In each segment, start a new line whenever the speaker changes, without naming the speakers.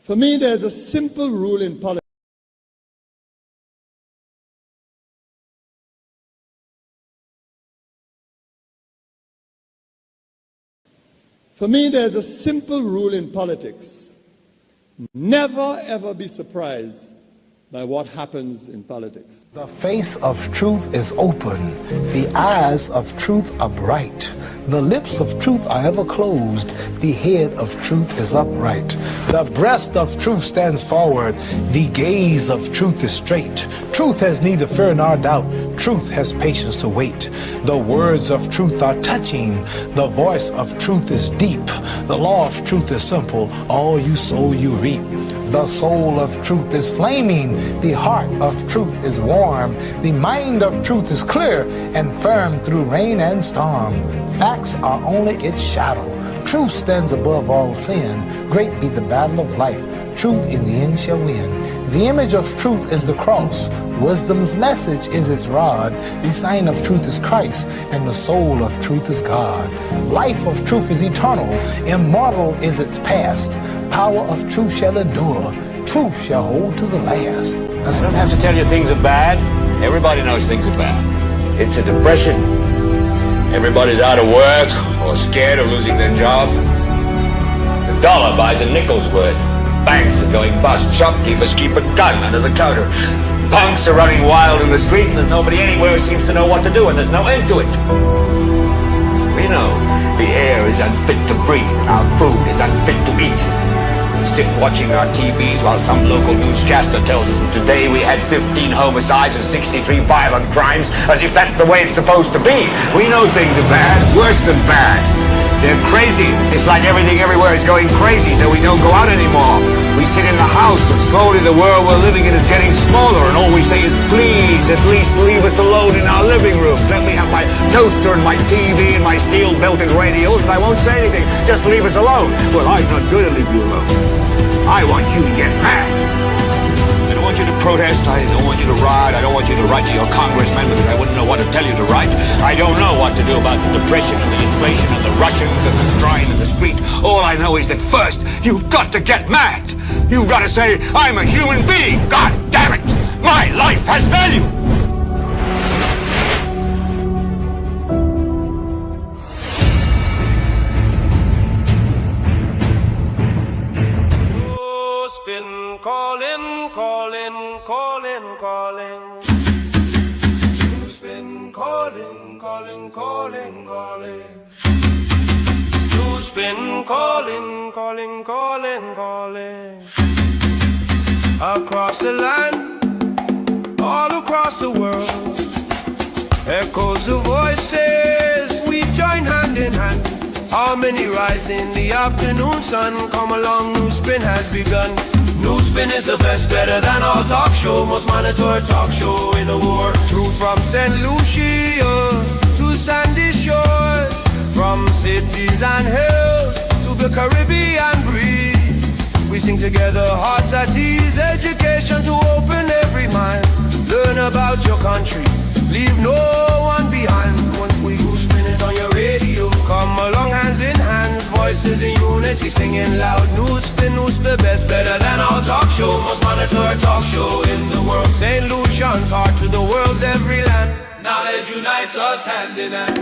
For me, there's a simple rule in politics. For me, there's a simple rule in politics. Never, ever be surprised by what happens in politics.
The face of truth is open. The eyes of truth are bright. The lips of truth are ever closed. The head of truth is upright. The breast of truth stands forward. The gaze of truth is straight. Truth has neither fear nor doubt. Truth has patience to wait. The words of truth are touching. The voice of truth is deep. The law of truth is simple. All you sow, you reap. The soul of truth is flaming. The heart of truth is warm. The mind of truth is clear and firm through rain and storm. Facts are only its shadow. Truth stands above all sin. Great be the battle of life. Truth in the end shall win. The image of truth is the cross. Wisdom's message is its rod. The sign of truth is Christ, and the soul of truth is God. Life of truth is eternal. Immortal is its past. Power of truth shall endure. Truth shall hold to the last.
I don't have to tell you things are bad. Everybody knows things are bad. It's a depression. Everybody's out of work or scared of losing their job. The dollar buys a nickel's worth. Banks are going bust. Shopkeepers keep a gun under the counter. Punks are running wild in the street, and there's nobody anywhere who seems to know what to do, and there's no end to it. We know the air is unfit to breathe, and our food is unfit to eat. We sit watching our TVs while some local newscaster tells us that today we had 15 homicides and 63 violent crimes, as if that's the way it's supposed to be. We know things are bad, worse than bad. They're crazy. It's like everything everywhere is going crazy, so we don't go out anymore. We sit in the house, and slowly the world we're living in is getting smaller, and all we say is, please, at least leave us alone in our living room. Let me have my toaster and my TV and my steel-belted radios, and I won't say anything. Just leave us alone. Well, I'm not going to leave you alone. I want you to get mad. I don't want you to protest. I don't want you to riot. I don't want you to write to your congressman because I wouldn't know what to tell you to write. I don't know what to do about the depression and the inflation and the Russians and the crime in the street. All I know is that first, you've got to get mad. You've got to say, I'm a human being. God damn it. My life has value.
NewsSpin calling, calling, calling, calling. NewsSpin calling, calling, calling, calling. NewsSpin calling, calling, calling, calling. Across the land, all across the world, echoes of voices, we join hand in hand. Harmony rise in the afternoon sun. Come along, NewsSpin has begun. NewsSpin is the best, better than all talk show, most monitored talk show in the world. True from St. Lucia to sandy shores, from cities and hills to the Caribbean breeze. We sing together, hearts at ease, education to open every mind. Learn about your country, leave no one behind. When we NewsSpin is on your radio, come along hands in hands, voices in unity, singing loud. NewsSpin, News the best, better than all talk show, most monitored talk show in the world. St. Lucian's heart to the world's every land. Knowledge unites us hand in hand.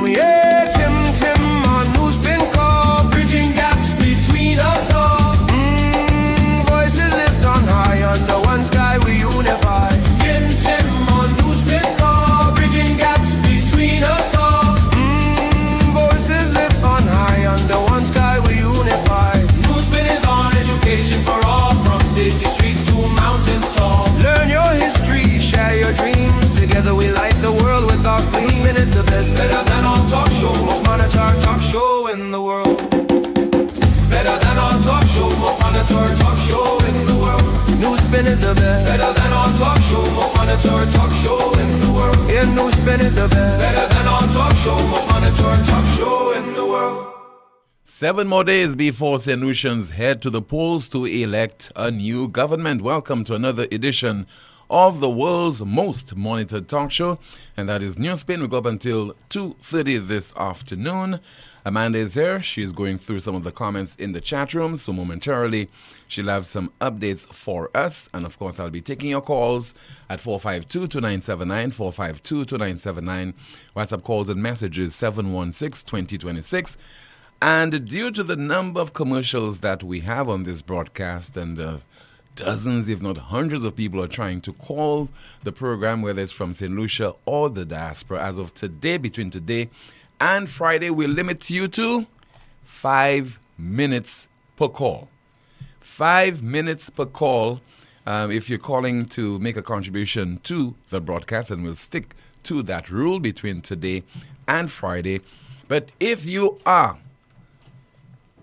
Yeah, Tim on NewsSpin call, bridging gaps between us all. Voices lift on high, under one sky we unify. Tim on NewsSpin call, bridging gaps between us all. Voices lift on high, under one sky we unify. NewsSpin is on education for all, from city streets to mountains tall. Learn your history, share your dreams, together we light the world with our flame. NewsSpin is the best, better than all talk show, most monitored talk show in the world. Better than all talk show, most monitored talk show in the world. NewsSpin is the best, better than all talk show, most monitored talk show in the world. Yeah, NewsSpin is the best, better than all talk show, most monitored talk show in the world.
7 more days before St. Lucians head to the polls to elect a new government. Welcome to another edition of the world's most monitored talk show, and that is NewsSpin. We go up until 2:30 this afternoon. Amanda is here. She's going through some of the comments in the chat room. So momentarily, she'll have some updates for us. And of course, I'll be taking your calls at 452-2979, 452-2979. WhatsApp calls and messages 716-2026. And due to the number of commercials that we have on this broadcast, and dozens, if not hundreds of people are trying to call the program, whether it's from St. Lucia or the diaspora, as of today, between today and Friday, we'll limit you to 5 minutes per call. 5 minutes per call if you're calling to make a contribution to the broadcast, and we'll stick to that rule between today and Friday. But if you are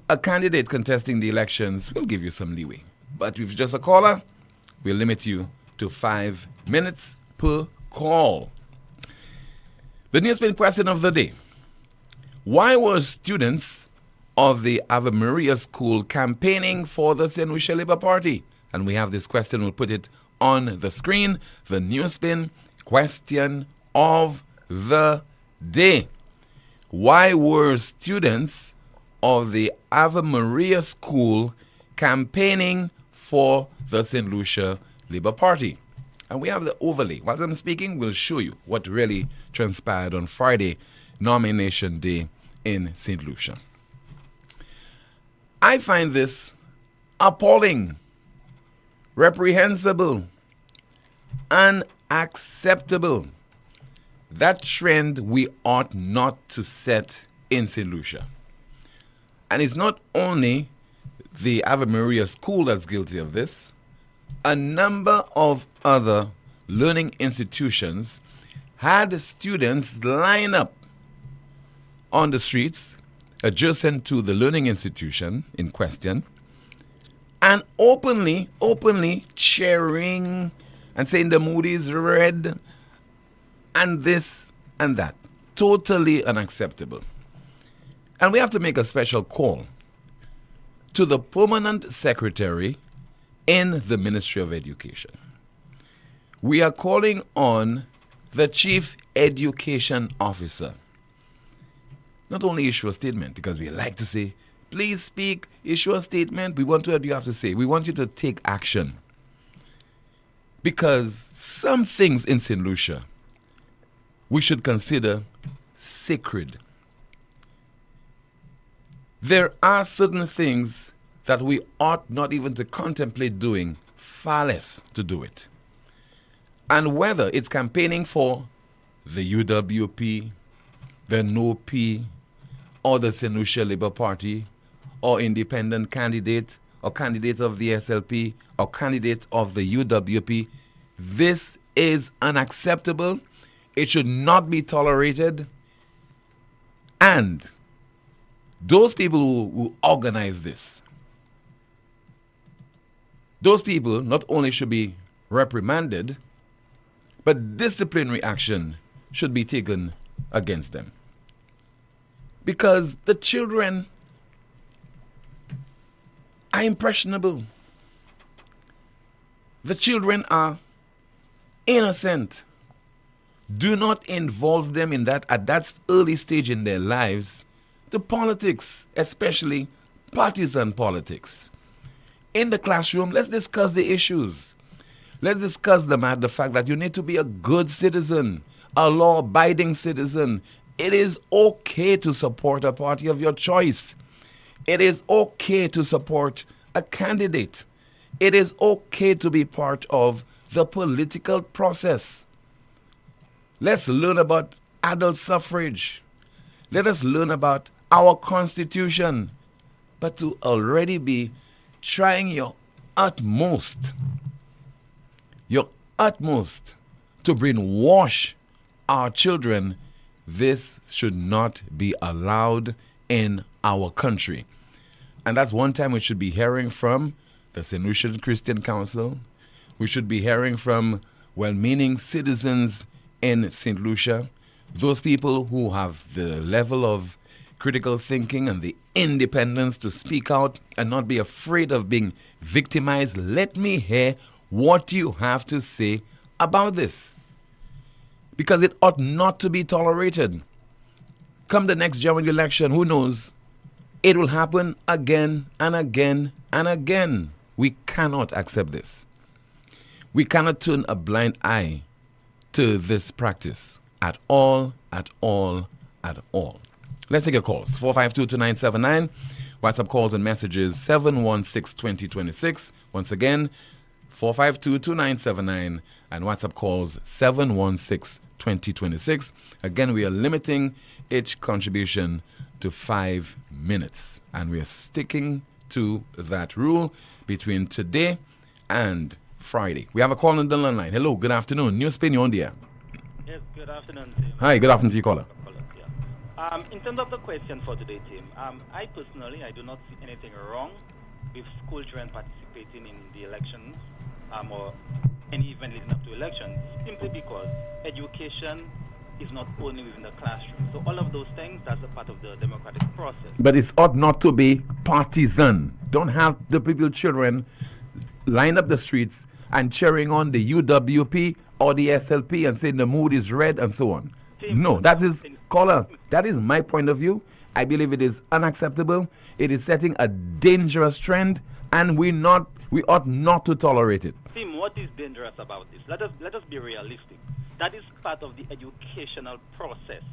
a candidate contesting the elections, we'll give you some leeway. But if you're just a caller, we'll limit you to 5 minutes per call. The NewsSpin question of the day. Why were students of the Ave Maria School campaigning for the St. Lucia Labour Party? And we have this question. We'll put it on the screen. The NewsSpin question of the day. Why were students of the Ave Maria School campaigning for the St. Lucia Labour Party? And we have the overlay. While I'm speaking, we'll show you what really transpired on Friday, nomination day in St. Lucia. I find this appalling, reprehensible, unacceptable. That trend we ought not to set in St. Lucia. And it's not only the Ave Maria School that's guilty of this. A number of other learning institutions had students line up on the streets adjacent to the learning institution in question and openly cheering and saying the mood is red and this and that. Totally unacceptable. And we have to make a special call to the permanent secretary in the Ministry of Education. We are calling on the Chief Education Officer. Not only issue a statement, because we like to say, please speak, issue a statement. We want to hear what you have to say. We want you to take action. Because some things in St. Lucia we should consider sacred. There are certain things that we ought not even to contemplate doing, far less to do it. And whether it's campaigning for the UWP, the NOP, or the St. Lucia Labour Party, or independent candidate, or candidate of the SLP, or candidate of the UWP, this is unacceptable. It should not be tolerated. And those people who organize this, those people not only should be reprimanded, but disciplinary action should be taken against them. Because the children are impressionable. The children are innocent. Do not involve them in that at that early stage in their lives to politics, especially partisan politics. In the classroom, let's discuss the issues. Let's discuss the fact that you need to be a good citizen, a law-abiding citizen. It is okay to support a party of your choice. It is okay to support a candidate. It is okay to be part of the political process. Let's learn about adult suffrage. Let us learn about our Constitution. But to already be trying your utmost to brainwash our children, this should not be allowed in our country. And that's one time we should be hearing from the St. Lucian Christian Council. We should be hearing from well-meaning citizens in St. Lucia, those people who have the level of critical thinking and the independence to speak out and not be afraid of being victimized. Let me hear what you have to say about this, because it ought not to be tolerated. come the next general election, who knows? It will happen again and again and again. We cannot accept this. We cannot turn a blind eye to this practice at all, at all, at all. Let's take your calls. 452-2979. WhatsApp calls and messages 716-2026. Once again, 452-2979 and WhatsApp calls 716-2026. Again, we are limiting each contribution to 5 minutes, and we are sticking to that rule between today and Friday. We have a call on the line. Hello, good afternoon. NewsSpin, you're on the air.
Yes, good afternoon, Tim.
Hi, good afternoon to you, caller.
In terms of the question for today, Tim, I personally, I do not see anything wrong with school children participating in the elections or any event leading up to elections, simply because education is not only within the classroom. So all of those things, that's a part of the democratic process.
But it ought not to be partisan. Don't have the people, children, line up the streets and cheering on the UWP or the SLP and saying the mood is red and so on. No, that is, caller, that is my point of view. I believe it is unacceptable. It is setting a dangerous trend, and we ought not to tolerate it.
Tim, what is dangerous about this? Let us be realistic. That is part of the educational process.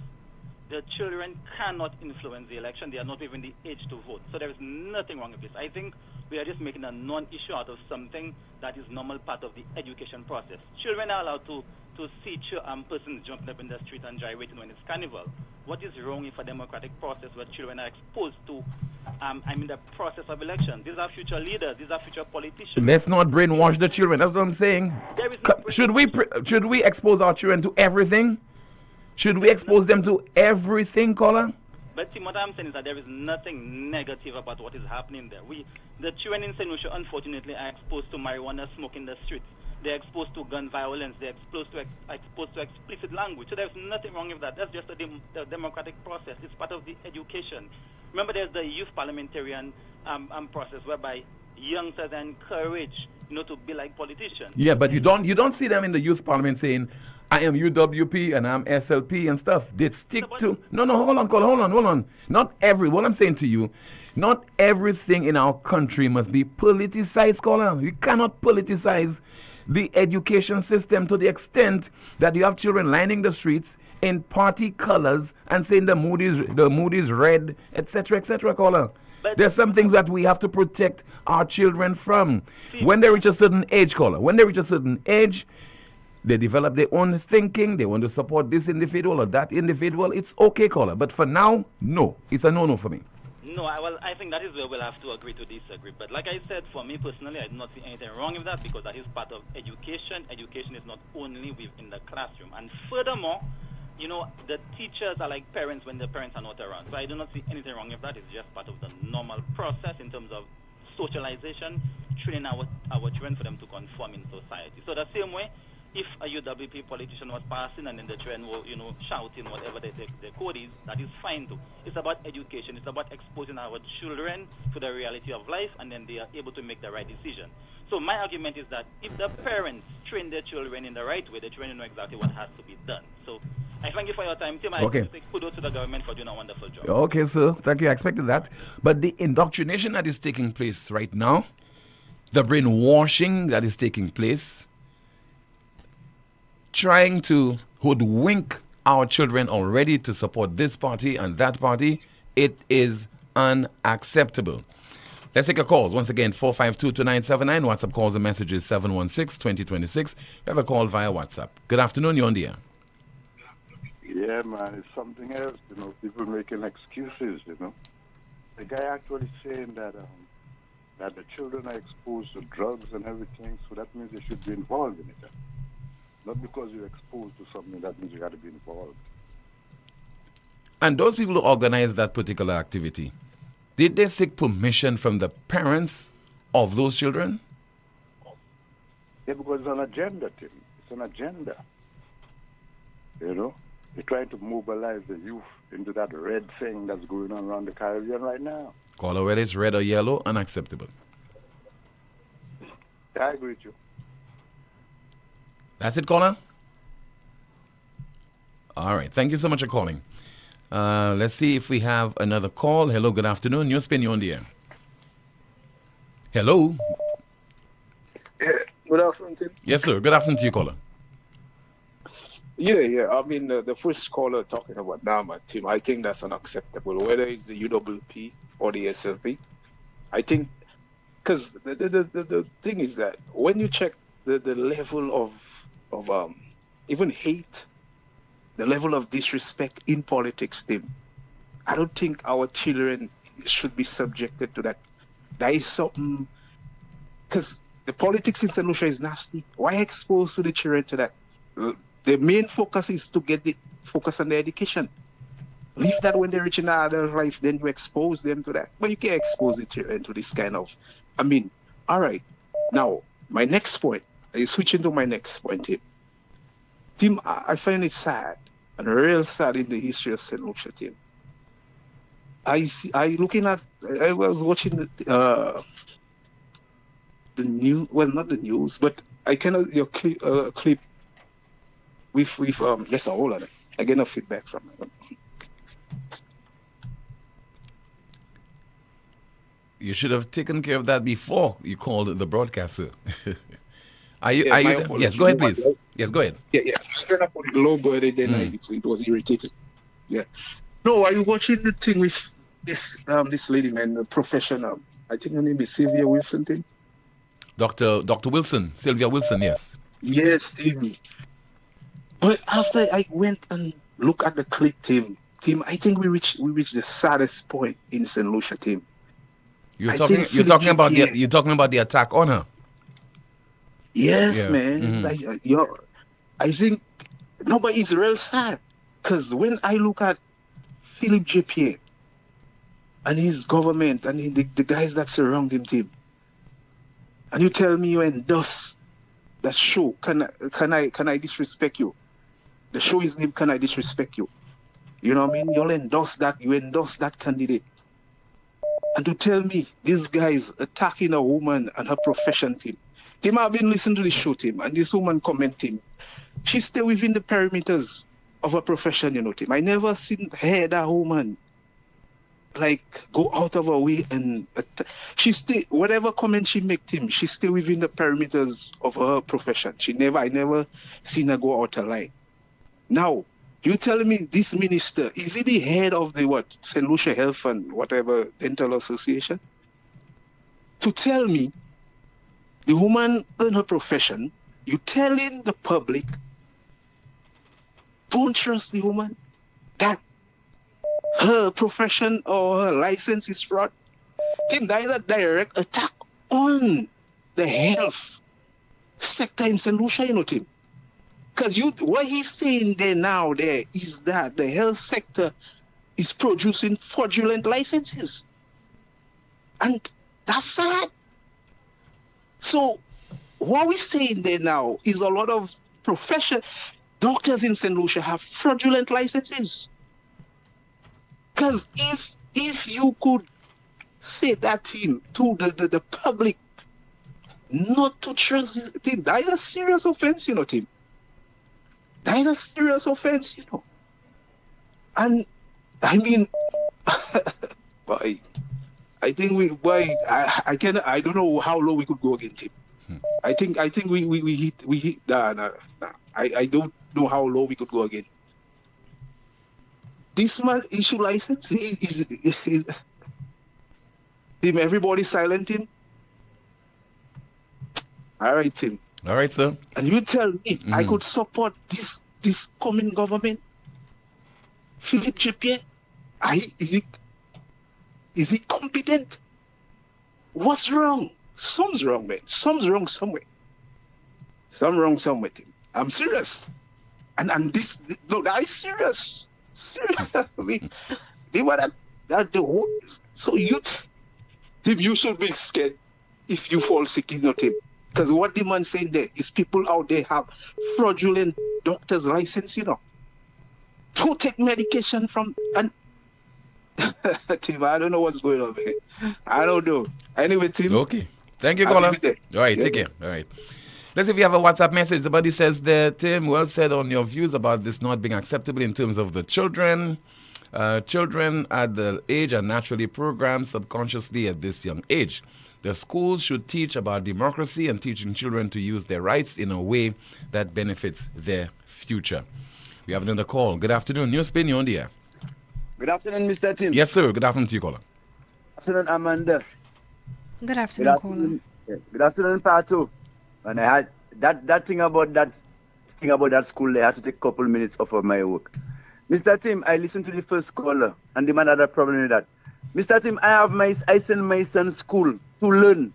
The children cannot influence the election. They are not even the age to vote. So there is nothing wrong with this. I think we are just making a non-issue out of something that is normal part of the education process. Children are allowed to see persons jumping up in the street and gyrating when it's carnival. What is wrong with a democratic process where children are exposed to the process of election? These are future leaders. These are future politicians.
Let's not brainwash the children. That's what I'm saying. Should we expose our children to everything? Should we expose them to everything, caller?
But Tim, what I'm saying is that there is nothing negative about what is happening there. The children in St. Lucia, unfortunately, are exposed to marijuana smoke in the streets. They're exposed to gun violence. They're exposed to explicit language. So there's nothing wrong with that. That's just the democratic process. It's part of the education. Remember, there's the youth parliamentarian process whereby youngsters are encouraged, to be like politicians.
Yeah, but you don't see them in the youth parliament saying, I am UWP and I'm SLP and stuff. They stick to... No, hold on, caller, hold on. What I'm saying to you, not everything in our country must be politicized, caller. You cannot politicize the education system to the extent that you have children lining the streets in party colors and saying the mood is red, etc., caller. But there's some things that we have to protect our children from. When they reach a certain age, caller, they develop their own thinking. They want to support this individual or that individual. It's okay, caller. But for now, no. It's a no-no for me.
No, I think that is where we'll have to agree to disagree. But like I said, for me personally, I do not see anything wrong with that because that is part of education. Education is not only within the classroom. And furthermore, the teachers are like parents when the parents are not around. So I do not see anything wrong with that. It's just part of the normal process in terms of socialization, training our children for them to conform in society. So the same way, if a UWP politician was passing and then the children were, shouting whatever the code is, that is fine too. It's about education. It's about exposing our children to the reality of life, and then they are able to make the right decision. So my argument is that if the parents train their children in the right way, the children know exactly what has to be done. So I thank you for your time, Tim. I say kudos to the government for doing a wonderful job.
Okay, sir. Thank you. I expected that. But the indoctrination that is taking place right now, the brainwashing that is taking place, trying to hoodwink our children already to support this party and that party, it is unacceptable. Let's take a calls. Once again, 452-2979. WhatsApp calls and messages 716-2026. We have a call via WhatsApp. Good afternoon, you're on the air.
Yeah, man, it's something else, people making excuses, The guy actually saying that the children are exposed to drugs and everything, so that means they should be involved in it. Not because you're exposed to something, that means you got to be involved.
And those people who organize that particular activity, did they seek permission from the parents of those children?
Yeah, because it's an agenda, Tim. It's an agenda. They're trying to mobilize the youth into that red thing that's going on around the Caribbean right now.
Caller, whether it's red or yellow, unacceptable.
Yeah, I agree with you.
That's it, caller? All right. Thank you so much for calling. Let's see if we have another call. Hello, good afternoon. NewsSpin, you're on the air. Hello.
Yeah, good afternoon, Tim.
Yes, sir. Good afternoon to you, caller.
Yeah. I mean, the first caller talking about Nama, Tim, I think that's unacceptable, whether it's the UWP or the SLP. I think, because the thing is that when you check the level of even hate, the level of disrespect in politics, Tim, I don't think our children should be subjected to that. That is something, because the politics in St. Lucia is nasty. Why expose to the children to that? The main focus is to get the focus on their education. Leave that when they reach in adult life, then you expose them to that. But you can't expose the children to this kind of, all right. Now, my next point, switching to my next point here. Tim, I find it sad, and real sad in the history of St. Lucia, Tim. I was watching the news, well, not the news, but I cannot your clip with just hold on. I get no feedback from it.
You should have taken care of that before you called the broadcaster. Yes, go ahead, please. Yes, go ahead.
Yeah. I'm gonna put it low, but then it was irritating. Yeah. No, are you watching the thing with this lady, man, the professional? I think her name is Sylvia Wilson, Tim.
Dr. Wilson, Sylvia Wilson, yes.
Yes, Tim. But after I went and looked at the clip, Tim, I think we reached the saddest point in St. Lucia, Tim.
You're talking about the attack on her.
Yes, man.
Mm-hmm.
I think but it's real sad, because when I look at Philip J. Pierre and his government and the guys that surround him, Tim, and you tell me you endorse that show, can I disrespect you? The show is named Can I Disrespect You? You know what I mean? You endorse that candidate. And to tell me these guys attacking a woman and her profession, Tim. Tim, I've been listening to the show, Tim, and this woman commenting. She stay within the perimeters of her profession, you know, Tim. I never heard that woman go out of her way and she stay, whatever comment she make, Tim, she stay within the perimeters of her profession. I never seen her go out of line. Now, you telling me this minister, is he the head of the St. Lucia Health and whatever dental association? To tell me the woman in her profession, you telling the public, don't trust the woman, that her profession or her license is fraud. Tim, that is a direct attack on the health sector in St. Lucia, you know, Tim. Because what he's saying there is that the health sector is producing fraudulent licenses. And that's sad. So what we're saying there now is a lot of doctors in St. Lucia have fraudulent licenses. Because if you could say that, Tim, to the public, not to trust Tim, that is a serious offense, you know, Tim. That is a serious offense, you know. And I mean, I think I don't know how low we could go again, Tim. I think we hit. I don't know how low we could go again. This man issue license. Tim, everybody silent, Tim. All right, Tim.
All right, sir.
And you tell me I could support this coming government? Philip J. Pierre? Is he competent? What's wrong? Something's wrong, man. Something's wrong somewhere. Something wrong somewhere, Tim. I'm serious. And that is serious. I mean, the whole. So Tim, you should be scared if you fall sick, you know, Tim. Because what the man saying there is people out there have fraudulent doctor's license, you know, to take medication from. And Tim, I don't know what's going on, man. I don't know. Anyway, Tim.
Okay. Thank you, caller. All right, take care. All right. Let's see if you have a WhatsApp message. Somebody says there, Tim, well said on your views about this not being acceptable in terms of the children. Children at the age are naturally programmed subconsciously at this young age. The schools should teach about democracy and teaching children to use their rights in a way that benefits their future. We have another call. Good afternoon. NewsSpin, you're on the air.
Good afternoon, Mr. Tim.
Yes, sir. Good afternoon to you, caller.
Good afternoon, Amanda.
Good afternoon, caller.
Good afternoon, Pato. And I had that thing about that school. They had to take a couple minutes off of my work. Mr. Tim, I listened to the first caller, and the man had a problem with that. Mr. Tim, I send my son to school to learn,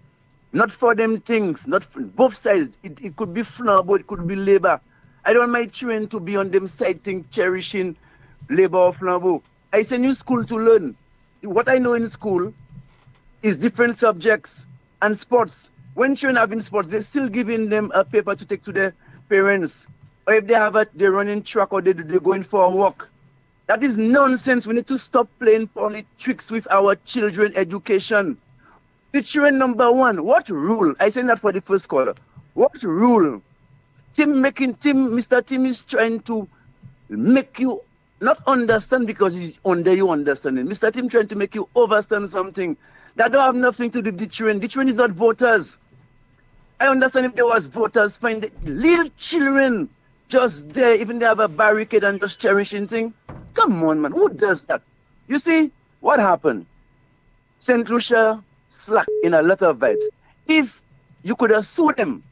not for them things, not for both sides. It could be Flambeau, it could be Labour. I don't want my children to be on them side thing, cherishing Labour or Flambeau. I send you school to learn. What I know in school is different subjects and sports. When children having sports, they're still giving them a paper to take to their parents. Or if they're running track or they're going for a walk. That is nonsense. We need to stop playing politics with our children education. The children, number one, what rule? I said that for the first caller. What rule? Mr. Tim is trying to make you not understand because he's under you understanding. Mr. Tim trying to make you understand something that don't have nothing to do with the children. The children is not voters. I understand if there was voters, fine. The little children just there, even they have a barricade and just cherishing thing. Come on, man. Who does that? You see, what happened? St. Lucia slack in a lot of vibes. If you could have sued them,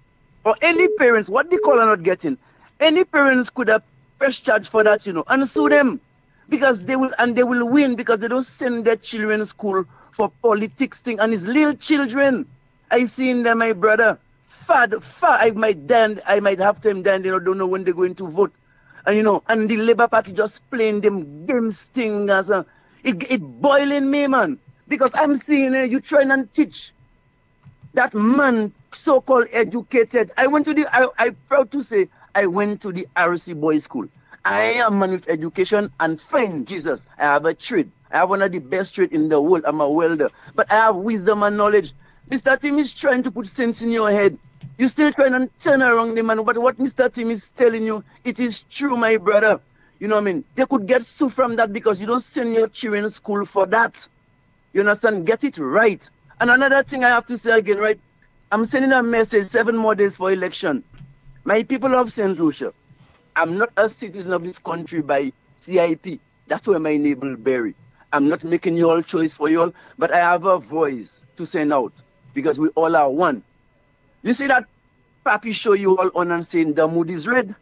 or any parents, what they call are not getting, any parents could have press charge for that, and sue them. Because they will win because they don't send their children to school for politics thing. And it's little children. I seen them, my brother. Far, I might have them then, don't know when they're going to vote. And and the Labour Party just playing them games thing as it boiling me, man. Because I'm seeing you trying and teach that man so-called educated. I'm proud to say I went to the RC boys school. I am man with education and fine, Jesus. I have a trade. I have one of the best trade in the world. I'm a welder. But I have wisdom and knowledge. Mr. Tim is trying to put sense in your head. You're still trying to turn around the man. But what Mr. Tim is telling you, it is true, my brother. You know what I mean? They could get sued from that because you don't send your children to school for that. You understand? Get it right. And another thing I have to say again, right? I'm sending a message 7 more days for election. My people of St. Lucia, I'm not a citizen of this country by CIP. That's where my neighbor bury. I'm not making your choice for you all, but I have a voice to send out because we all are one. You see that Papi show you all on and saying the mood is red?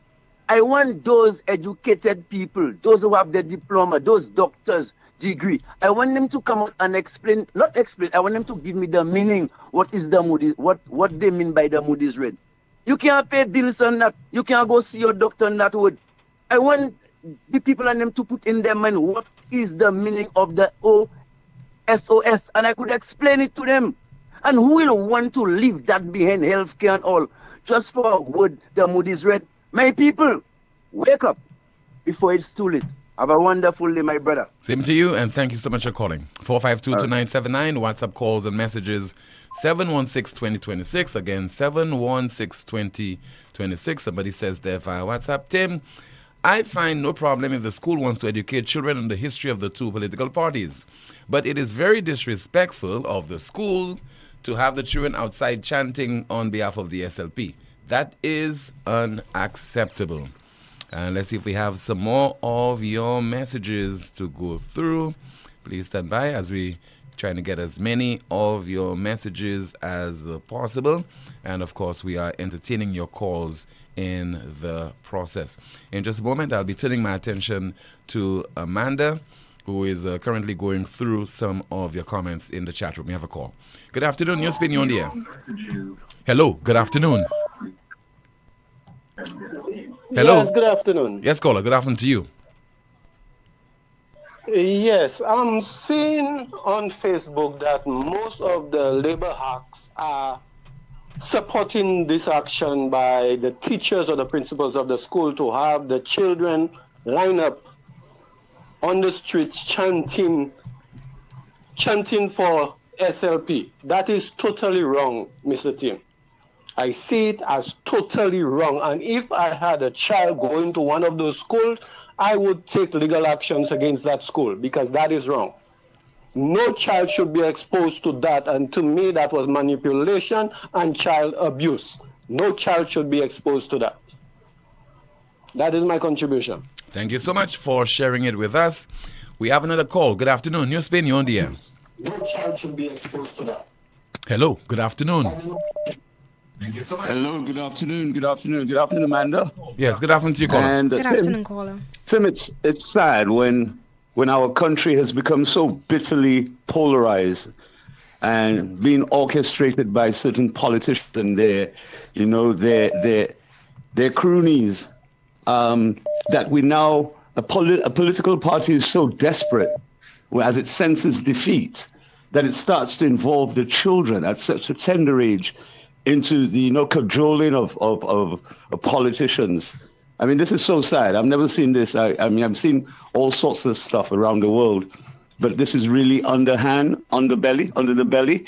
I want those educated people, those who have their diploma, those doctors, degree. I want them to come out and explain, I want them to give me the meaning. What is the mood? What they mean by the mood is red? You can't pay bills on that. You can't go see your doctor on that word. I want the people and them to put in their mind what is the meaning of the OSOS, and I could explain it to them. And who will want to leave that behind, healthcare and all, just for a word, the mood is red? My people, wake up before it's too late. Have a wonderful day, my brother.
Same to you, and thank you so much for calling. 452-2979, WhatsApp calls and messages 716-2026. Again, 716-2026. Somebody says there via WhatsApp, Tim, I find no problem if the school wants to educate children on the history of the two political parties. But it is very disrespectful of the school to have the children outside chanting on behalf of the SLP. That is unacceptable. And let's see if we have some more of your messages to go through. Please stand by as we trying to get as many of your messages as possible. And of course, we are entertaining your calls in the process. In just a moment, I'll be turning my attention to Amanda, who is currently going through some of your comments in the chat room. We have a call. Good afternoon, NewsSpin, you're on the air. Hello, good afternoon. Hello.
Yes, good afternoon.
Yes, caller, good afternoon to you.
Yes, I'm seeing on Facebook that most of the labor hacks are supporting this action by the teachers or the principals of the school to have the children line up on the streets chanting for SLP. That is totally wrong, Mr. Tim. I see it as totally wrong. And if I had a child going to one of those schools, I would take legal actions against that school because that is wrong. No child should be exposed to that, and to me that was manipulation and child abuse. No child should be exposed to that. That is my contribution.
Thank you so much for sharing it with us. We have another call. Good afternoon. NewsSpin, you're on the air.
No child should be exposed to that.
Hello. Good afternoon.
Thank you so much.
Hello. Good afternoon. Good afternoon. Good afternoon, Amanda.
Yes. Good afternoon to you, caller.
And,
Good afternoon, caller.
Tim, it's sad when our country has become so bitterly polarized and being orchestrated by certain politicians and their cronies, that we now, a political party is so desperate as it senses defeat that it starts to involve the children at such a tender age into the cajoling of politicians. I mean, this is so sad. I've never seen this. I mean, I've seen all sorts of stuff around the world, but this is really under the belly.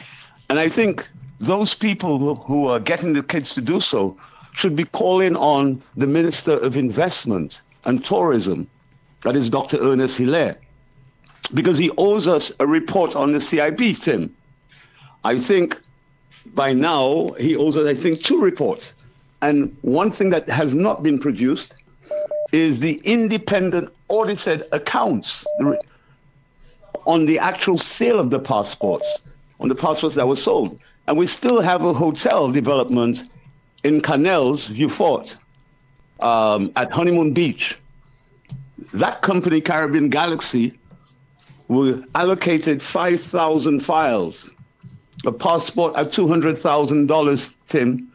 And I think those people who are getting the kids to do so should be calling on the Minister of Investment and Tourism, that is Dr. Ernest Hilaire, because he owes us a report on the CIP, Tim. I think by now he owes us, 2 reports. And one thing that has not been produced is the independent audited accounts on the actual sale of the passports, on the passports that were sold. And we still have a hotel development in Canals, Vieux Fort, at Honeymoon Beach. That company, Caribbean Galaxy, were allocated 5,000 files. A passport at $200,000, Tim.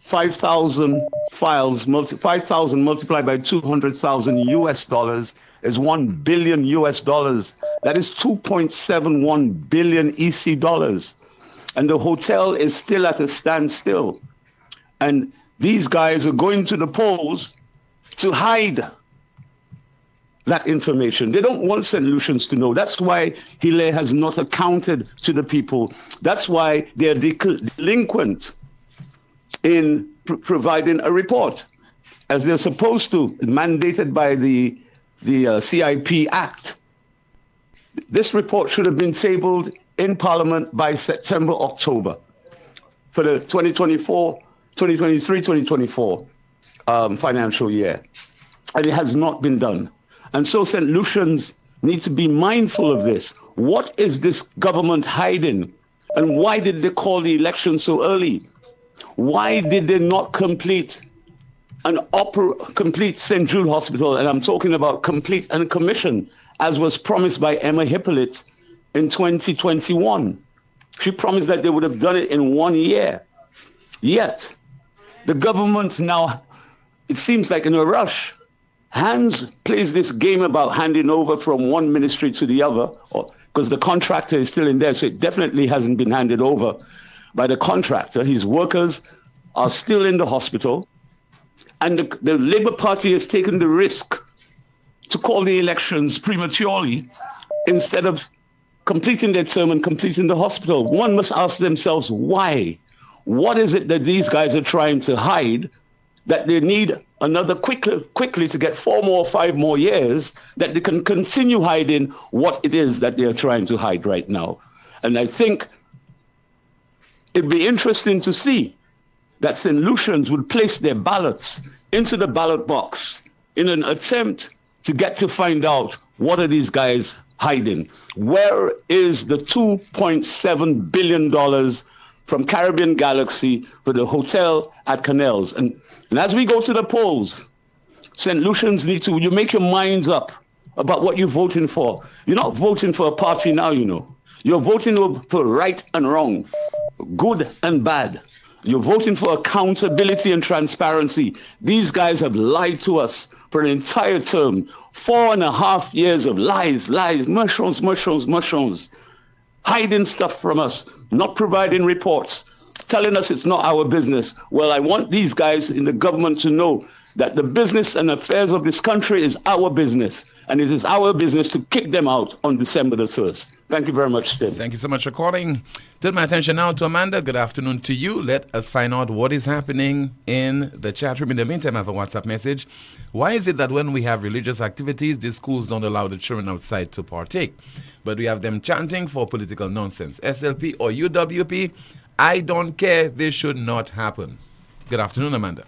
5,000 files, 5,000 multiplied by 200,000 US dollars is $1 billion US dollars. That is 2.71 billion EC dollars. And the hotel is still at a standstill. And these guys are going to the polls to hide that information. They don't want St. Lucians to know. That's why Hilaire has not accounted to the people. That's why they're delinquent in providing a report, as they're supposed to, mandated by the CIP Act. This report should have been tabled in Parliament by September, October for the 2023-2024 financial year. And it has not been done. And so St. Lucians need to be mindful of this. What is this government hiding? And why did they call the election so early? Why did they not complete complete St. Jude Hospital? And I'm talking about complete and commission, as was promised by Emma Hippolyte in 2021. She promised that they would have done it in 1 year. Yet, the government now, it seems like in a rush, plays this game about handing over from one ministry to the other, because the contractor is still in there, so it definitely hasn't been handed over by the contractor. His workers are still in the hospital, and the Labour Party has taken the risk to call the elections prematurely instead of completing their term and completing the hospital. One must ask themselves why. What is it that these guys are trying to hide that they need another quickly to get 4 more, 5 more years, that they can continue hiding what it is that they're trying to hide right now? And I think it'd be interesting to see that St. Lucians would place their ballots into the ballot box in an attempt to get to find out what are these guys hiding. Where is the $2.7 billion from Caribbean Galaxy for the hotel at Canals? And as we go to the polls, St. Lucians you make your minds up about what you're voting for. You're not voting for a party now, You're voting for right and wrong, good and bad. You're voting for accountability and transparency. These guys have lied to us for an entire term. 4.5 years of lies, mushrooms, hiding stuff from us, not providing reports, telling us it's not our business. Well, I want these guys in the government to know that the business and affairs of this country is our business. And it is our business to kick them out on December the 1st. Thank you very much, Tim.
Thank you so much for calling. Turn my attention now to Amanda. Good afternoon to you. Let us find out what is happening in the chat room. In the meantime, I have a WhatsApp message. Why is it that when we have religious activities, the schools don't allow the children outside to partake? But we have them chanting for political nonsense. SLP or UWP, I don't care. This should not happen. Good afternoon, Amanda.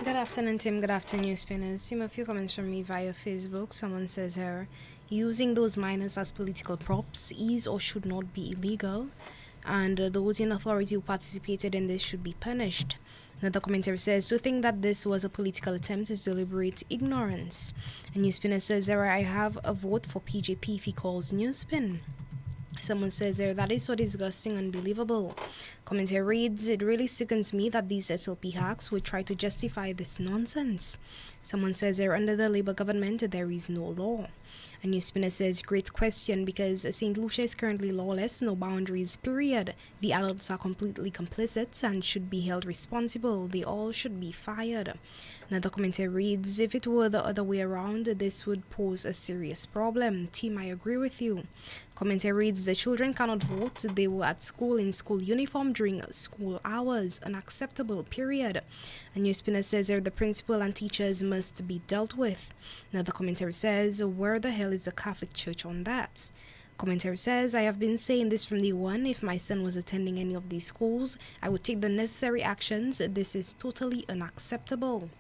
Good afternoon, Tim. Good afternoon, Spinners. Tim, a few comments from me via Facebook. Someone says here, using those minors as political props is or should not be illegal, and those in authority who participated in this should be punished. Another commentary says, to think that this was a political attempt is deliberate ignorance. And NewsSpin says, I have a vote for PJP if he calls NewsSpin. Someone says there, that is so disgusting, unbelievable. Commentary reads, it really sickens me that these SLP hacks would try to justify this nonsense. Someone says there, under the Labour government, there is no law. And NewsSpinner says, great question, because St. Lucia is currently lawless, no boundaries, period. The adults are completely complicit and should be held responsible. They all should be fired. Another commentary reads, if it were the other way around, this would pose a serious problem. Team, I agree with you. Commentary reads, the children cannot vote. They were at school in school uniform during school hours. Unacceptable, period. A NewsSpinner says there, the principal and teachers must be dealt with. Another commentary says, where the hell is the Catholic Church on that? Commentary says, I have been saying this from the one. If my son was attending any of these schools, I would take the necessary actions. This is totally unacceptable.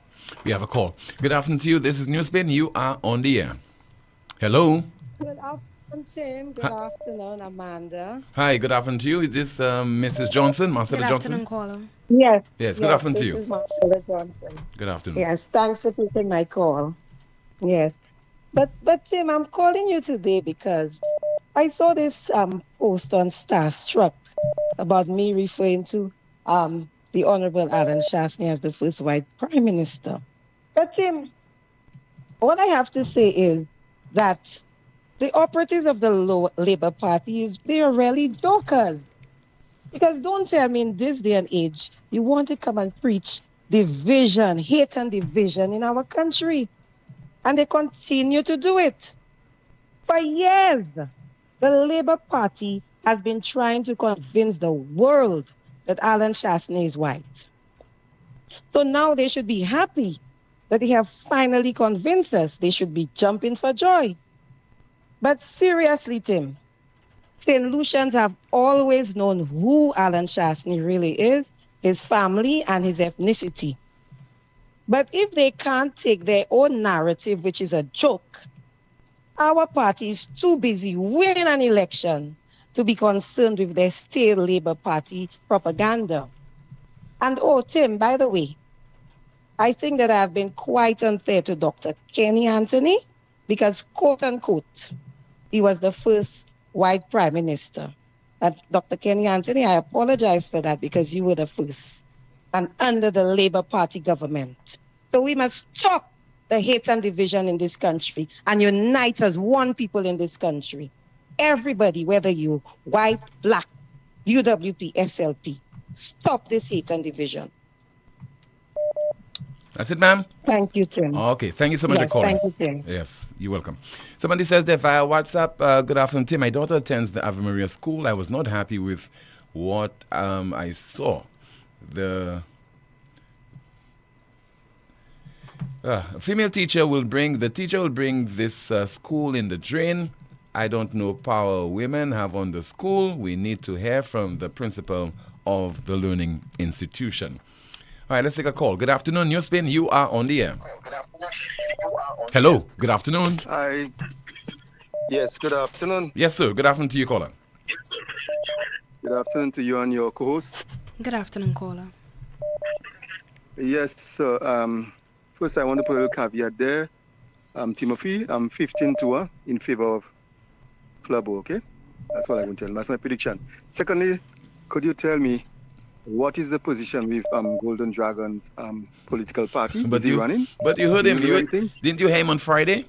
We have a call. Good afternoon to you. This is NewsSpin. You are on the air. Hello.
Good afternoon, Tim. Good afternoon, Amanda.
Hi, good afternoon to you. Is this Mrs. Johnson, Marcella Johnson?
Good afternoon, caller.
Yes.
Yes, good afternoon to you.
This is Marcella Johnson.
Good afternoon.
Yes, thanks for taking my call. Yes. But Tim, I'm calling you today because I saw this post on Starstruck about me referring to the Honorable Alan Shastney as the first white prime minister. But Tim, what I have to say is that the operatives of the Labour Party, they are really jokers. Because don't tell me in this day and age, you want to come and preach division, hate and division in our country. And they continue to do it. For years, the Labour Party has been trying to convince the world that Alan Shastney is white. So now they should be happy that they have finally convinced us. They should be jumping for joy. But seriously, Tim, St. Lucians have always known who Alan Shastney really is, his family and his ethnicity. But if they can't take their own narrative, which is a joke, our party is too busy winning an election to be concerned with their state Labour Party propaganda. And Tim, by the way, I think that I have been quite unfair to Dr. Kenny Anthony because, quote unquote, he was the first white prime minister. And Dr. Kenny Anthony, I apologize for that because you were the first and under the Labour Party government. So we must stop the hate and division in this country and unite as one people in this country. Everybody, whether you white, black, UWP, SLP, stop this hate and division.
That's it, ma'am?
Thank you, Tim.
Okay, thank you so much for calling.
Thank you, Tim.
Yes, you're welcome. Somebody says that via WhatsApp, good afternoon, Tim. My daughter attends the Ave Maria School. I was not happy with what I saw. The female teacher will bring this school in the drain. I don't know power women have on the school. We need to hear from the principal of the learning institution. All right, let's take a call. Good afternoon, NewsSpin. You are on the air. Hello. Good afternoon.
Hi. Yes, good afternoon.
Yes, sir. Good afternoon to you, caller.
Good afternoon to you and your co-host.
Good afternoon, caller.
Yes, so first I want to put a little caveat there. Timothy, I'm 15-2 in favor of Club, okay? That's what I can tell you. That's my prediction. Secondly, could you tell me what is the position with Golden Dragon's political party? Is he running?
But you heard him. Didn't you hear him on Friday?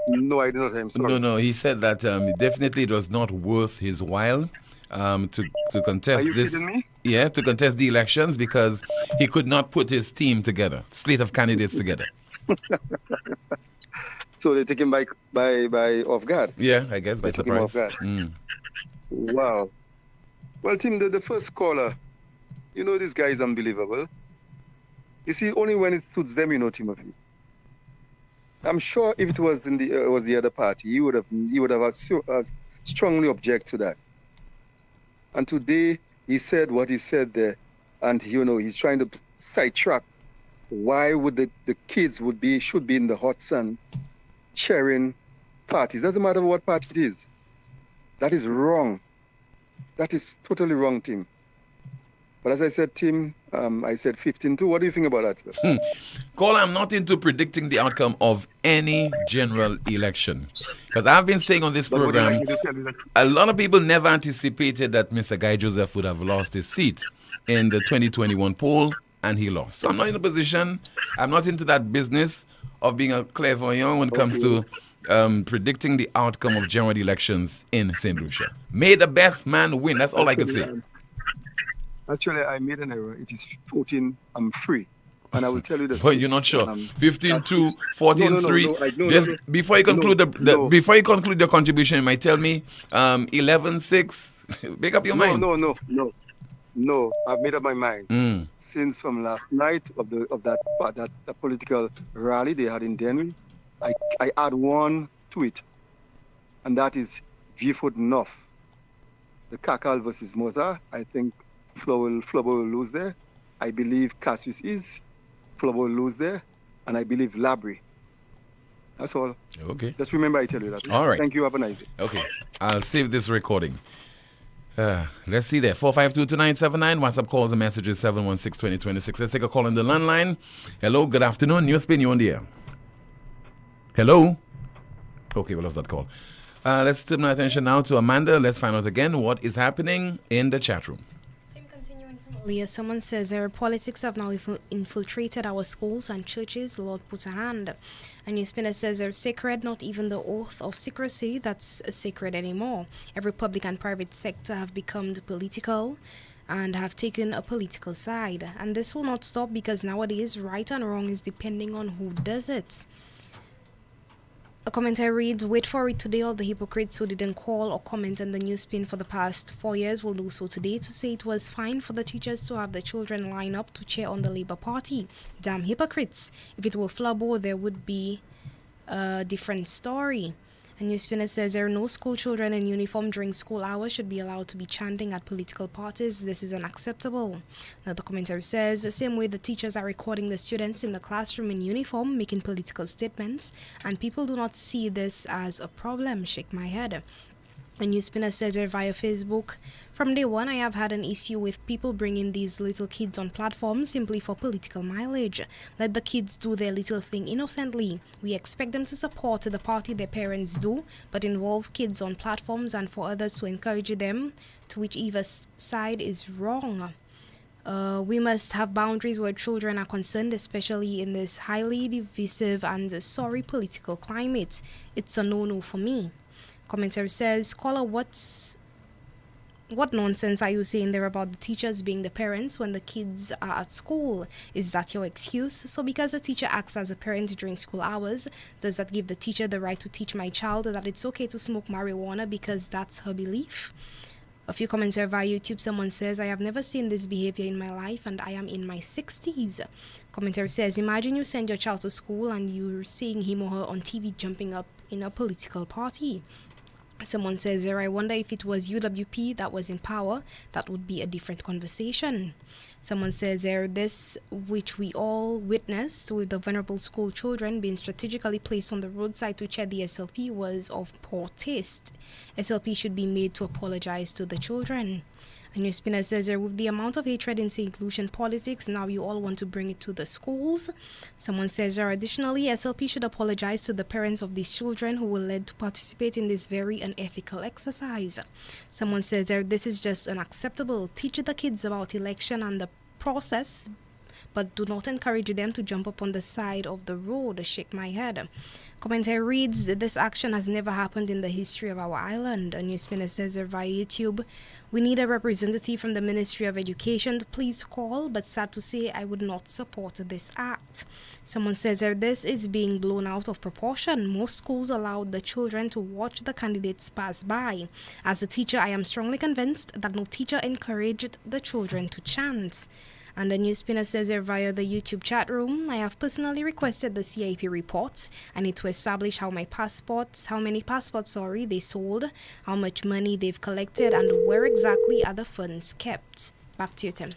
No, I did not hear him. Sorry.
No. He said that definitely it was not worth his while to contest
Are you
this.
kidding me?
Yeah, to contest the elections because he could not put his team together, slate of candidates together.
So they take him by off guard.
Yeah, I guess by
They took him
surprise.
off guard. Wow. Well, Tim, the first caller, you know, this guy is unbelievable. You see, only when it suits them, you know, Timothy. I'm sure if it was was the other party, he would have strongly object to that. And today he said what he said there, and you know he's trying to sidetrack. Why would the kids should be in the hot sun, cheering parties? Doesn't matter what party it is. That is wrong. That is totally wrong, Tim. But as I said, Tim, I said 15-2. What do you think about that, sir?
Cole, I'm not into predicting the outcome of any general election. Because I've been saying on this
But would you
program,
like me to tell you that?
a lot of people never anticipated that Mr. Guy Joseph would have lost his seat in the 2021 poll, and he lost. So I'm not in a position, I'm not into that business of being a clairvoyant when it comes to predicting the outcome of general elections in St. Lucia. May the best man win. That's all I can say.
Actually, I made an error. It is 14. I'm free. And I will tell you the
But you're not sure. 15-2, 14-3. Before you conclude before you conclude your contribution, you might tell me 11-6. Make up your mind.
No. I've made up my mind. Since from last night of that political rally they had in Denver, I add one to it, and that is Viewfoot North. The Kakal versus Moza. I think Flo will lose there. I believe Cassius is. Flo will lose there. And I believe Labry. That's all.
Okay.
Just remember I tell you that.
All right.
Thank you. Have a nice day.
Okay. I'll save this recording. Let's see there. 452-2979. WhatsApp calls and messages 716-2026. Let's take a call on the landline. Hello. Good afternoon. NewsSpin, you on the air. Hello. Okay, we lost that call. Let's turn our attention now to Amanda. Let's find out again what is happening in the chat room.
Earlier, someone says our politics have now infiltrated our schools and churches. Lord, put a hand. And NewsSpinner says they're sacred, not even the oath of secrecy that's sacred anymore. Every public and private sector have become political and have taken a political side. And this will not stop because nowadays right and wrong is depending on who does it. A commentary reads, wait for it today, all the hypocrites who didn't call or comment on the NewsSpin for the past 4 years will do so today to say it was fine for the teachers to have the children line up to cheer on the Labour Party. Damn hypocrites. If it were Flabo, there would be a different story. And NewsSpinner says there are no school children in uniform during school hours should be allowed to be chanting at political parties. This is unacceptable. Another commentary says the same way the teachers are recording the students in the classroom in uniform making political statements, and people do not see this as a problem. Shake my head. And NewsSpinner says via Facebook, from day one I have had an issue with people bringing these little kids on platforms simply for political mileage. Let the kids do their little thing innocently. We expect them to support the party their parents do, but involve kids on platforms and for others to encourage them to whichever side is wrong. We must have boundaries where children are concerned, especially in this highly divisive and sorry political climate. It's a no-no for me. Commentary says, caller, what nonsense are you saying there about the teachers being the parents when the kids are at school? Is that your excuse? So because the teacher acts as a parent during school hours, does that give the teacher the right to teach my child that it's okay to smoke marijuana because that's her belief? A few comments here via YouTube. Someone says, I have never seen this behavior in my life and I am in my 60s. Commentary says, imagine you send your child to school and you're seeing him or her on TV jumping up in a political party. Someone says here, I wonder if it was UWP that was in power, that would be a different conversation. Someone says here, this which we all witnessed with the vulnerable school children being strategically placed on the roadside to cheer the SLP was of poor taste. SLP should be made to apologize to the children. And NewsSpinner says here, with the amount of hatred in inclusion politics, now you all want to bring it to the schools. Someone says here, additionally, SLP should apologize to the parents of these children who were led to participate in this very unethical exercise. Someone says there, this is just unacceptable. Teach the kids about election and the process but do not encourage them to jump up on the side of the road. Shake my head. Commentary reads, this action has never happened in the history of our island. A NewsSpin says via YouTube, we need a representative from the Ministry of Education to please call, but sad to say I would not support this act. Someone says this is being blown out of proportion. Most schools allowed the children to watch the candidates pass by. As a teacher, I am strongly convinced that no teacher encouraged the children to chant. And the NewsSpinner says here via the YouTube chat room, I have personally requested the CIP report. I need to establish how many passports they sold, how much money they've collected, and where exactly are the funds kept. Back to you, Tim.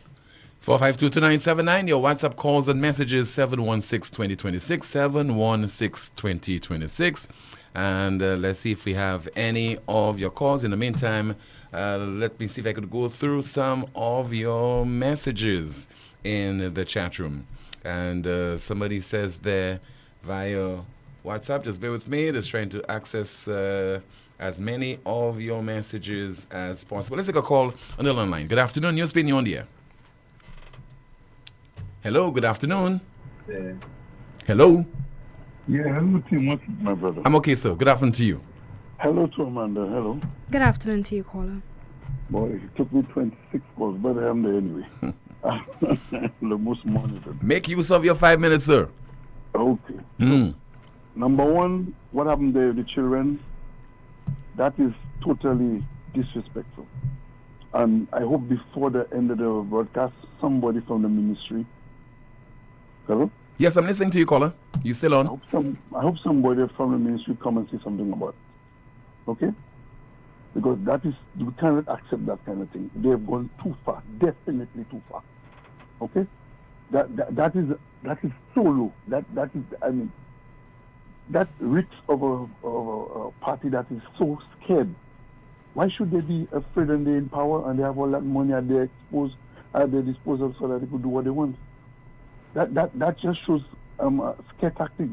4522979, your WhatsApp calls and messages 716-2026, 716-2026. And let's see if we have any of your calls. In the meantime, let me see if I could go through some of your messages in the chat room. And somebody says there via WhatsApp, just bear with me, just trying to access as many of your messages as possible. Let's take a call on the line. Good afternoon, NewsSpin, you're on the air. Hello, good afternoon. Hello.
Yeah, hello, Tim. What's up, my brother?
I'm okay, sir. Good afternoon to you.
Hello to Amanda. Hello.
Good afternoon to you, caller.
Boy, it took me 26 calls, but I am there anyway. The most monitored.
Make use of your 5 minutes, sir.
Okay. Number one, what happened there with the children, that is totally disrespectful. And I hope before the end of the broadcast, somebody from the ministry. Hello?
Yes, I'm listening to you, caller. You still on?
I hope somebody from the ministry come and say something about it. Okay? Because we cannot accept that kind of thing. They have gone too far, definitely too far. Okay? That is so low. That reeks of a party that is so scared. Why should they be afraid when they're in power and they have all that money at their disposal so that they could do what they want? That just shows scare tactics.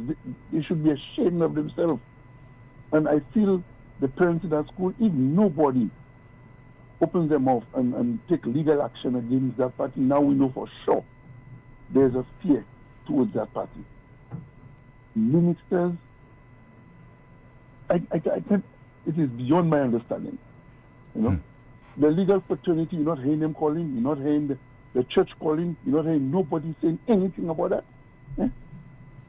They should be ashamed of themselves. And I feel the parents in that school, if nobody opens their mouth and take legal action against that party, now we know for sure there's a fear towards that party. Ministers, I can't, it is beyond my understanding. You know, the legal fraternity, you're not hearing them calling, you're not hearing the church calling, you're not hearing nobody saying anything about that.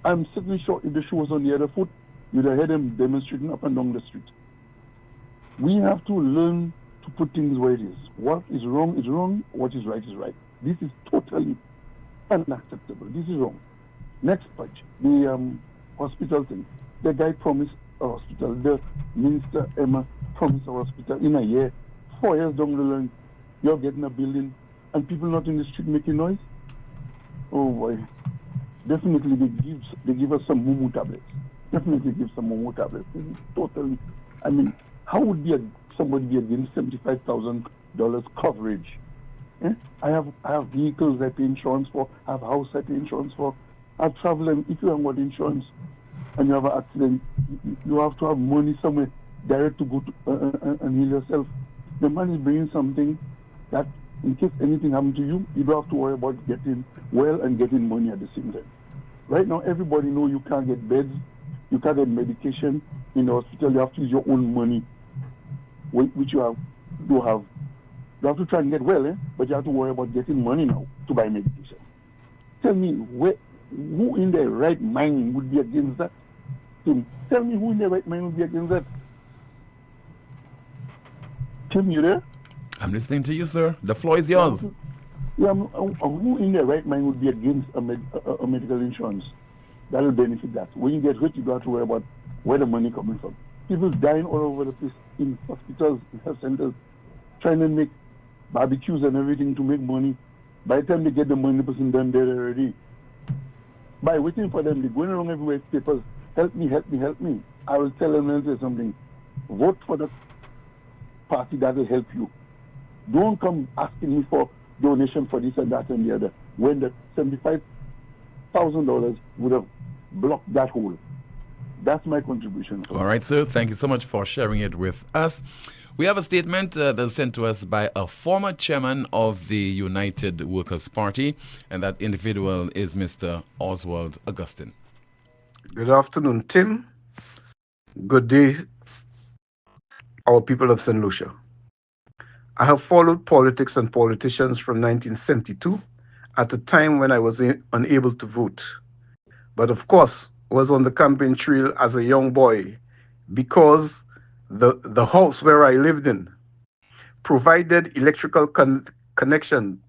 I'm certainly sure if the shoe was on the other foot, you'd have heard them demonstrating up and down the street. We have to learn to put things where it is. What is wrong, what is right. This is totally unacceptable. This is wrong. Next page, the hospital thing. The guy promised a hospital. The minister, Emma, promised a hospital in a year. 4 years down the line, you're getting a building and people not in the street making noise? Oh boy. Definitely they give us some mumu tablets. Definitely give some mumu tablets. This is totally, how would somebody be against $75,000 coverage? I have vehicles I pay insurance for, I have house I pay insurance for, I have travel, and if you haven't got insurance and you have an accident, you have to have money somewhere direct to go to and heal yourself. The man is bringing something that in case anything happens to you, you don't have to worry about getting well and getting money at the same time. Right now, everybody knows you can't get beds, you can't get medication in the hospital. You have to use your own money, which you do have. You have to try and get well, but you have to worry about getting money now to buy medication. Tell me, who in their right mind would be against that? Tell me who in their right mind would be against that? Tim, you there?
I'm listening to you, sir. The floor is yours.
Yeah, who in their right mind would be against a medical insurance? That will benefit that. When you get hurt, you don't have to worry about where the money coming from. People dying all over the place in hospitals, in health centers, trying to make barbecues and everything to make money. By the time they get the money, the person done dead already. By waiting for them, they're going around everywhere with papers, help me. I will tell them and say something. Vote for the party that will help you. Don't come asking me for donation for this and that and the other, when the $75,000 would have blocked that hole. That's my contribution.
All right, sir. Thank you so much for sharing it with us. We have a statement that's sent to us by a former chairman of the United Workers' Party, and that individual is Mr. Oswald Augustine.
Good afternoon, Tim. Good day, our people of St. Lucia. I have followed politics and politicians from 1972 at a time when I was unable to vote. But of course, was on the campaign trail as a young boy because the house where I lived in provided electrical connection,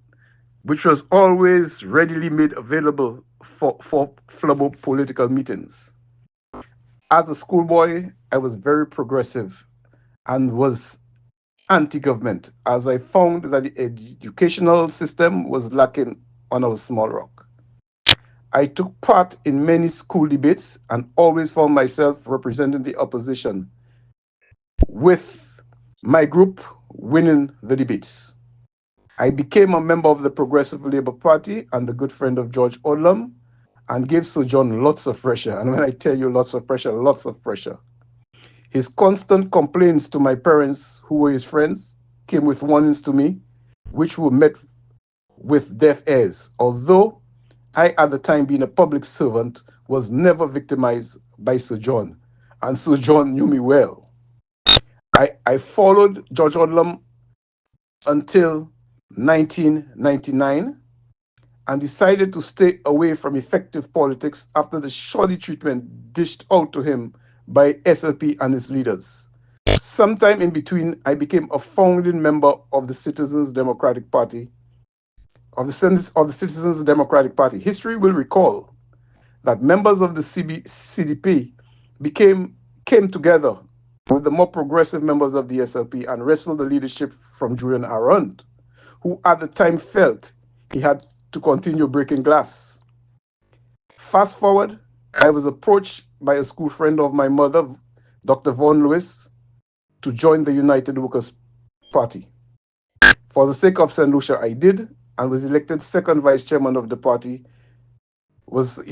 which was always readily made available for Flabo political meetings. As a schoolboy, I was very progressive and was anti-government, as I found that the educational system was lacking on our small rock. I took part in many school debates and always found myself representing the opposition, with my group winning the debates. I became a member of the Progressive Labour Party and a good friend of George Odlum, and gave Sir John lots of pressure. And when I tell you lots of pressure, lots of pressure. His constant complaints to my parents, who were his friends, came with warnings to me, which were met with deaf ears. Although I, at the time being a public servant, was never victimized by Sir John, and Sir John knew me well. I followed George Odlum until 1999 and decided to stay away from effective politics after the shoddy treatment dished out to him by SLP and its leaders. Sometime in between, I became a founding member of the Citizens Democratic Party, History will recall that members of the CDP came together with the more progressive members of the SLP and wrestled the leadership from Julian Arunt, who at the time felt he had to continue breaking glass. Fast forward, I was approached by a school friend of my mother, Dr. Vaughan Lewis, to join the United Workers' Party. For the sake of St. Lucia, I did, and was elected second vice chairman of the party, of the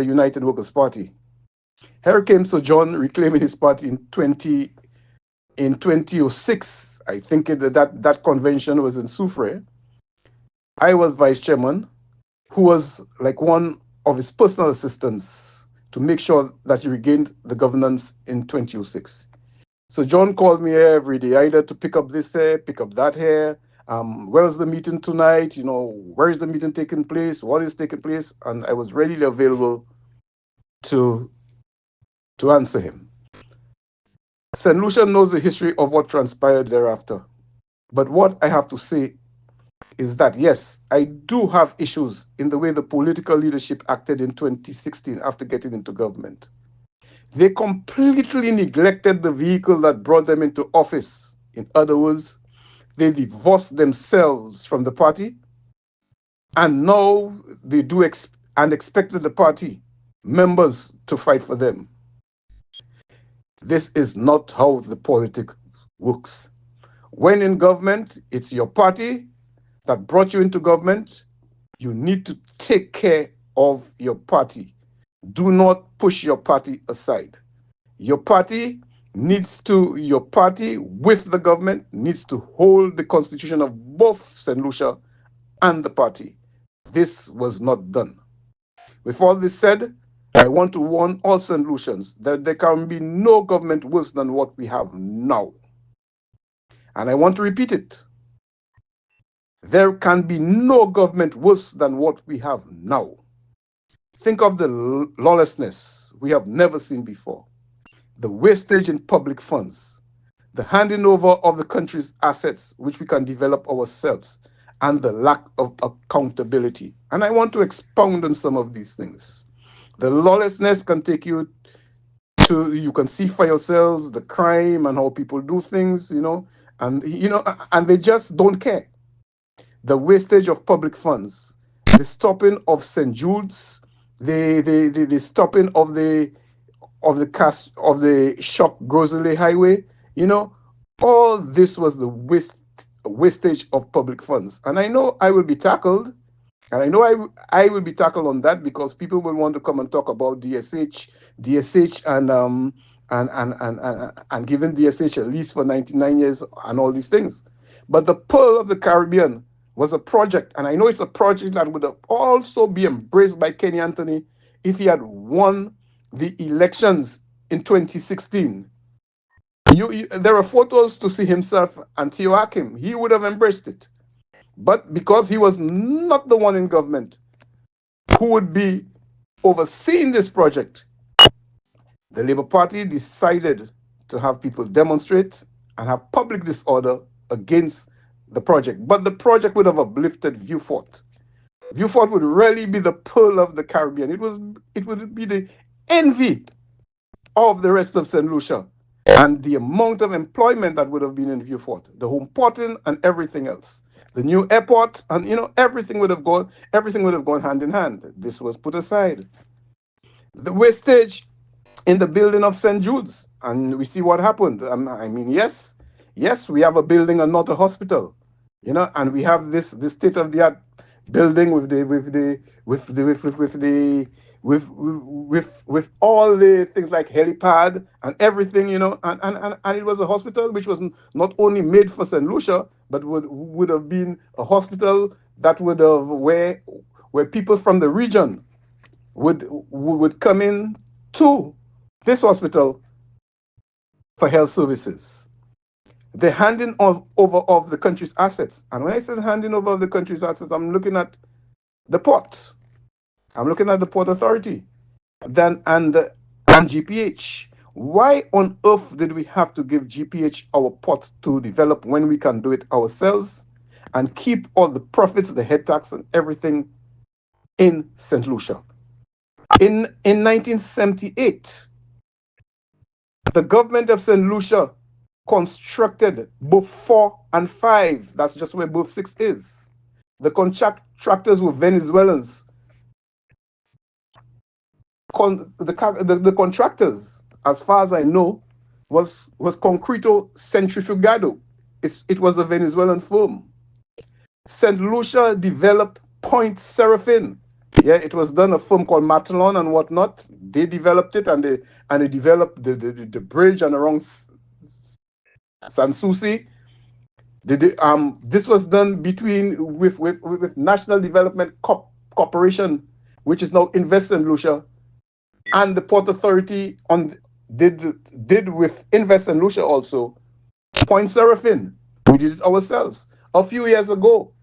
United Workers' Party. Here came Sir John reclaiming his party in 2006. I think that convention was in Soufrière. I was vice chairman, who was like one of his personal assistants to make sure that he regained the governance in 2006. So John called me every day, either to pick up this here, pick up that here. Where's the meeting tonight? Where is the meeting taking place? What is taking place? And I was readily available to answer him. St. Lucia knows the history of what transpired thereafter. But what I have to say is that, yes, I do have issues in the way the political leadership acted in 2016 after getting into government. They completely neglected the vehicle that brought them into office. In other words, they divorced themselves from the party, and now they do expected the party members to fight for them. This is not how the politics works. When in government, it's your party that brought you into government. You need to take care of your party. Do not push your party aside. Your party with the government needs to hold the constitution of both St. Lucia and the party. This was not done. With all this said, I want to warn all St. Lucians that there can be no government worse than what we have now. And I want to repeat it. There can be no government worse than what we have now. Think of the lawlessness we have never seen before, the wastage in public funds, the handing over of the country's assets which we can develop ourselves, and the lack of accountability. And I want to expound on some of these things. The lawlessness can take you to, you can see for yourselves the crime and how people do things, and they just don't care. The wastage of public funds, the stopping of St. Jude's, the stopping of the Shock Grosley Highway, all this was the wastage of public funds. And I know I will be tackled, and I know I will be tackled on that, because people will want to come and talk about DSH and giving DSH a lease for 99 years and all these things. But the Pearl of the Caribbean was a project, and I know it's a project that would have also be embraced by Kenny Anthony if he had won the elections in 2016. There are photos to see himself and Theo Hakim. He would have embraced it. But because he was not the one in government who would be overseeing this project, the Labour Party decided to have people demonstrate and have public disorder against the project. But the project would have uplifted Vieux Fort. Vieux Fort would really be the pearl of the Caribbean. It would be the envy of the rest of St. Lucia. And the amount of employment that would have been in Vieux Fort, the home porting and everything else. The new airport and everything would have gone hand in hand. This was put aside. The wastage in the building of St. Jude's, and we see what happened. I mean, yes, we have a building and not a hospital, and we have this state-of-the-art building with all the things like helipad and everything, and it was a hospital which was not only made for St. Lucia, but would have been a hospital that would have where people from the region would come in to this hospital for health services. The handing over of the country's assets. And when I say handing over of the country's assets, I'm looking at the port. I'm looking at the Port Authority and GPH. Why on earth did we have to give GPH our port to develop when we can do it ourselves and keep all the profits, the head tax and everything in St. Lucia? In 1978, the government of St. Lucia constructed Booth 4 and 5. That's just where Booth 6 is. The contractors were Venezuelans. The contractors, as far as I know, was Concreto Centrifugado. It was a Venezuelan firm. St. Lucia developed Point Seraphin. Yeah, it was done a firm called Matalon and whatnot. They developed it and they developed the bridge and around Sanssouci. This was done with National Development Corporation, which is now Invest St. Lucia, and the Port Authority did with Invest St. Lucia also. Point Seraphin, we did it ourselves. A few years ago,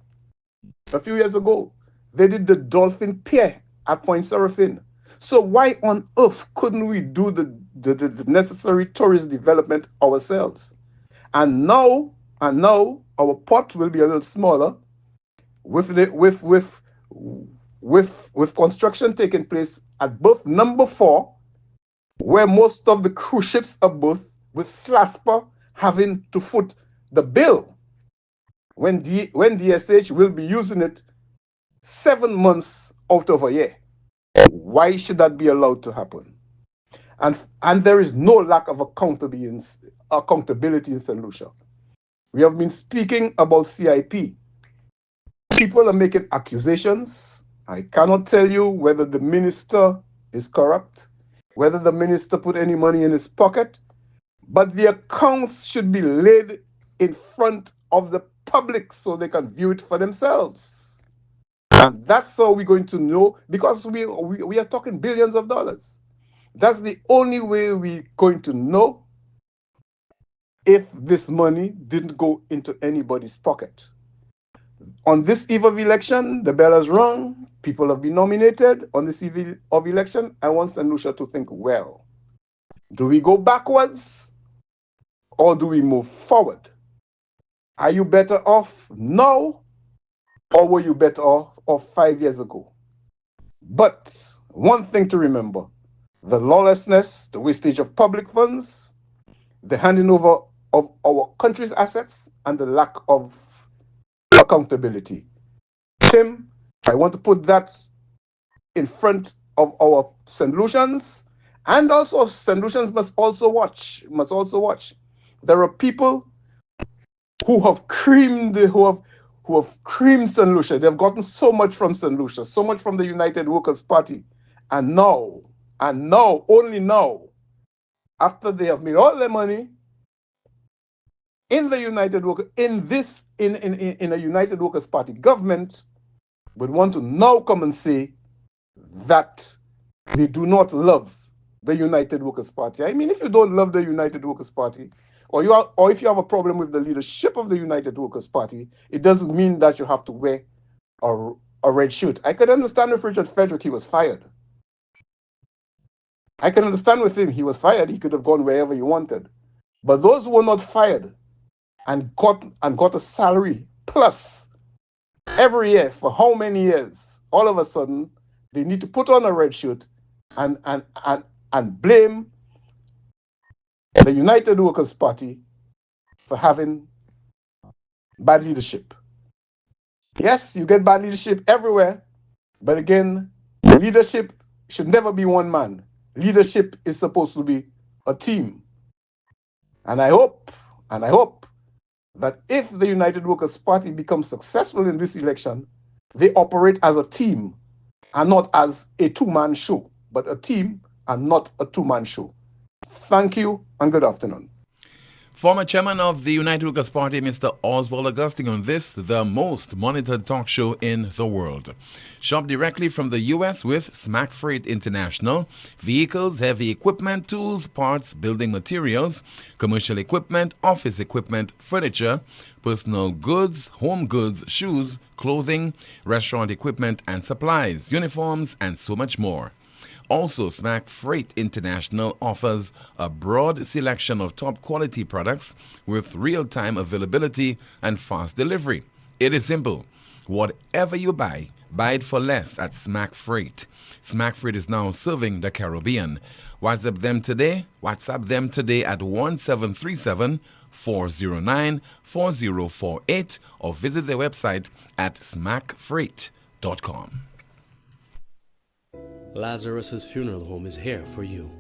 they did the Dolphin Pier at Point Seraphin. So why on earth couldn't we do the necessary tourist development ourselves? And now our port will be a little smaller with construction taking place at Berth number 4, where most of the cruise ships are both, with Slasper having to foot the bill when DSH will be using it 7 months out of a year. Why should that be allowed to happen? And there is no lack of accountability in St. Lucia. We have been speaking about CIP. People are making accusations. I cannot tell you whether the minister is corrupt, whether the minister put any money in his pocket, but the accounts should be laid in front of the public so they can view it for themselves. And that's how we're going to know, because we are talking billions of dollars. That's the only way we're going to know if this money didn't go into anybody's pocket. On this eve of election, the bell has rung. People have been nominated. On this eve of election, I want St. Lucia to think well. Do we go backwards or do we move forward? Are you better off now or were you better off 5 years ago? But one thing to remember, the lawlessness, the wastage of public funds, the handing over of our country's assets, and the lack of accountability. Tim, I want to put that in front of our St. Lucians, and also St. Lucians must also watch. There are people who have creamed St. Lucia. They've gotten so much from St. Lucia, so much from the United Workers' Party, and now, only now, after they have made all their money in the United Workers, in a United Workers Party government, would want to now come and say that they do not love the United Workers Party. I mean, if you don't love the United Workers Party, or if you have a problem with the leadership of the United Workers Party, it doesn't mean that you have to wear a red shirt. I could understand with Richard Frederick, he was fired. I can understand with him, he was fired, he could have gone wherever he wanted. But those who were not fired and got a salary plus every year for how many years, all of a sudden, they need to put on a red shirt and blame the United Workers Party for having bad leadership. Yes, you get bad leadership everywhere, but again, leadership should never be one man. Leadership is supposed to be a team. And I hope that if the United Workers Party becomes successful in this election, they operate as a team and not as a two-man show, but a team and not a two-man show. Thank you and good afternoon.
Former chairman of the United Workers Party, Mr. Oswald Augustine, on this, the most monitored talk show in the world. Shop directly from the U.S. with Smack Freight International. Vehicles, heavy equipment, tools, parts, building materials, commercial equipment, office equipment, furniture, personal goods, home goods, shoes, clothing, restaurant equipment and supplies, uniforms, and so much more. Also, Smack Freight International offers a broad selection of top-quality products with real-time availability and fast delivery. It is simple. Whatever you buy it for less at Smack Freight. Smack Freight is now serving the Caribbean. WhatsApp them today at 1737-409-4048 or visit their website at smackfreight.com.
Lazarus's Funeral Home is here for you.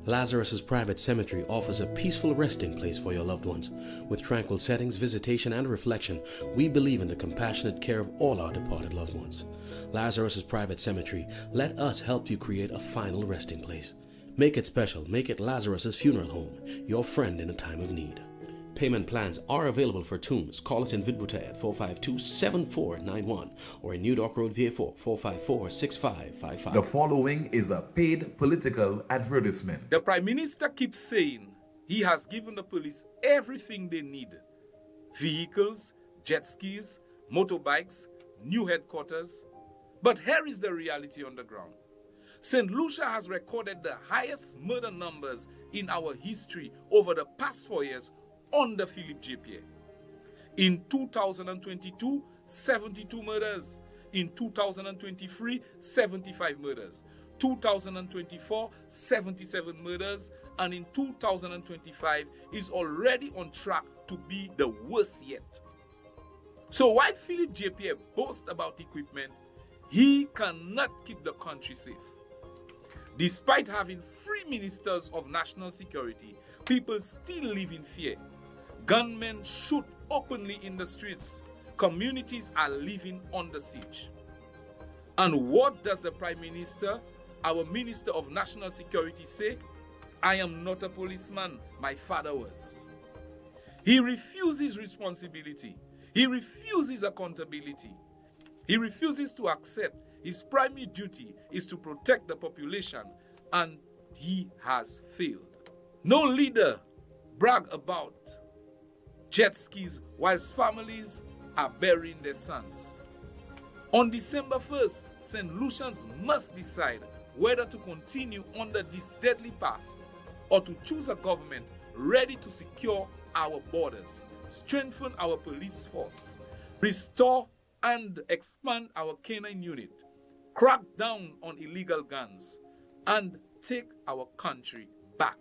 Lazarus's Private Cemetery offers a peaceful resting place for your loved ones. With tranquil settings, visitation, and reflection, we believe in the compassionate care of all our departed loved ones. Lazarus's Private Cemetery, let us help you create a final resting place. Make it special. Make it Lazarus's Funeral Home, your friend in a time of need. Payment plans are available for tombs. Call us in Vidbuta at 452-7491 or in New Dock Road, VA4, 454-6555.
The following is a paid political advertisement.
The Prime Minister keeps saying he has given the police everything they need. Vehicles, jet skis, motorbikes, new headquarters. But here is the reality on the ground. St. Lucia has recorded the highest murder numbers in our history over the past 4 years under Philip J. Pierre. In 2022, 72 murders. In 2023, 75 murders. 2024, 77 murders. And in 2025 is already on track to be the worst yet. So while Philip J. Pierre boasts about equipment, he cannot keep the country safe. Despite having 3 ministers of national security, people still live in fear. Gunmen shoot openly in the streets. Communities are living under siege. And what does the Prime Minister, our Minister of National Security, say? I am not a policeman, my father was. He refuses responsibility. He refuses accountability. He refuses to accept his primary duty is to protect the population, and he has failed. No leader brag about jet skis whilst families are burying their sons. On December 1st, St. Lucians must decide whether to continue under this deadly path or to choose a government ready to secure our borders, strengthen our police force, restore and expand our canine unit, crack down on illegal guns, and take our country back.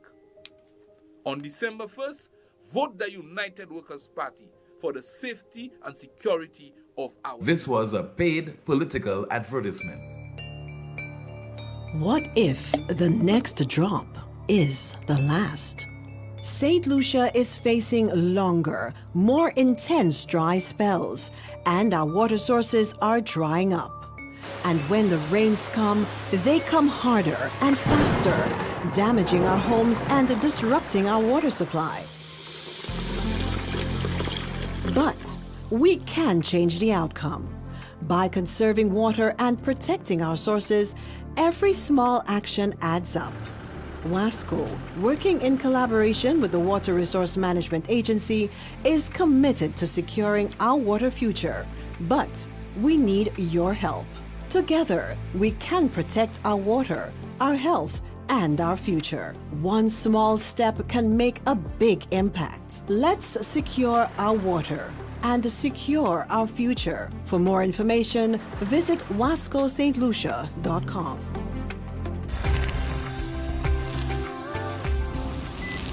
On December 1st, vote the United Workers Party for the safety and security of our...
This was a paid political advertisement.
What if the next drop is the last? St. Lucia is facing longer, more intense dry spells, and our water sources are drying up. And when the rains come, they come harder and faster. damaging our homes and disrupting our water supply. But we can change the outcome. By conserving water and protecting our sources, every small action adds up. WASCO, working in collaboration with the Water Resource Management Agency, is committed to securing our water future. But we need your help. Together, we can protect our water, our health, and our future. One small step can make a big impact. Let's secure our water and secure our future. For more information, visit wascostlucia.com.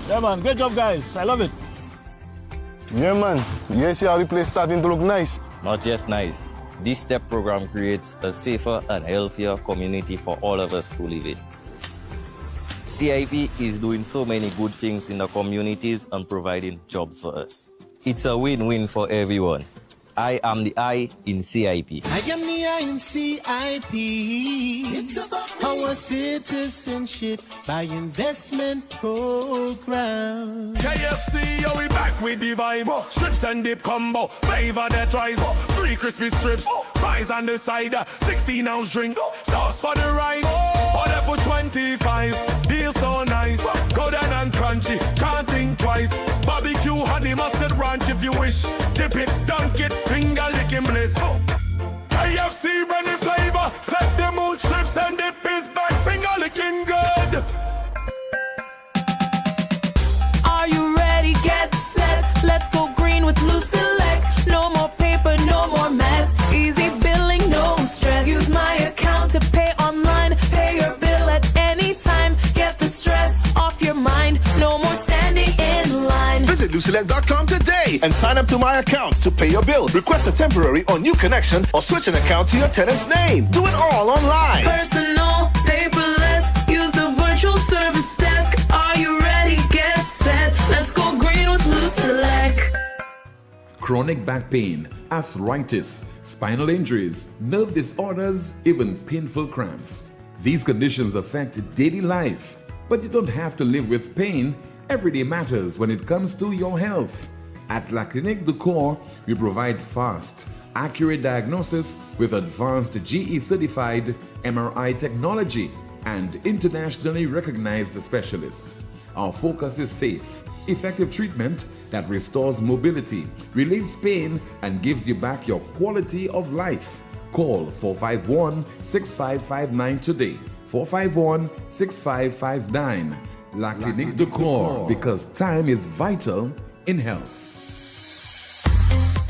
Yeah, man, great job, guys. I love it.
Yeah, man. You see how the place starting to look nice?
Not just nice. This STEP program creates a safer and healthier community for all of us who live in. CIP is doing so many good things in the communities and providing jobs for us. It's a win-win for everyone. I am the I in CIP.
I am the I in CIP. It's about our citizenship by investment program.
KFC, yo, we back with the vibe. Strips and dip combo, flavor that rise. 3 crispy strips, fries on the side. 16-ounce drink, sauce for the ride. Order for 25, deal so nice. Good and crunchy, can't think twice. Barbecue, honey, mustard ranch if you wish. Dip it, dunk it, finger licking bliss. KFC, Benny flavor, set the mood. Strips and dip is back, finger licking good.
Are you ready? Get set. Let's go green with Blue Select. No more paper, no more mess. Easy billing, no stress. Use my account to pay online. Pay your bill at any time. Get the stress off your mind. No more standing in line.
Visit LuCelect.com today and sign up to my account to pay your bill. Request a temporary or new connection or switch an account to your tenant's name. Do it all online.
Personal, paperless. Use the virtual service desk. Are you ready? Get set. Let's go green with Blue Select.
Chronic back pain, arthritis, spinal injuries, nerve disorders, even painful cramps. These conditions affect daily life, but you don't have to live with pain. Every day matters when it comes to your health. At La Clinique du Corps, we provide fast, accurate diagnosis with advanced GE-certified MRI technology and internationally recognized specialists. Our focus is safe, effective treatment that restores mobility, relieves pain, and gives you back your quality of life. Call 451-6559 today. 451-6559. La Clinique du Corps, because time is vital in health.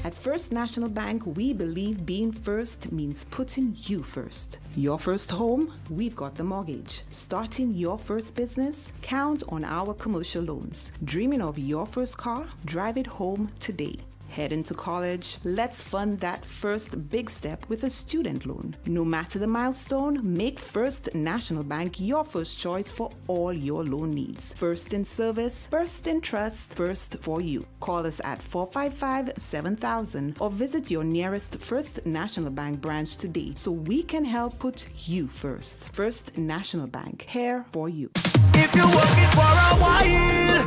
At First National Bank, we believe being first means putting you first. Your first home, we've got the mortgage. Starting your first business, count on our commercial loans. Dreaming of your first car? Drive it home today. Heading to college? Let's fund that first big step with a student loan. No matter the milestone, make First National Bank your first choice for all your loan needs. First in service, first in trust, first for you. Call us at 455-7000 or visit your nearest First National Bank branch today so we can help put you first. First National Bank, here for you.
If you're working for a while,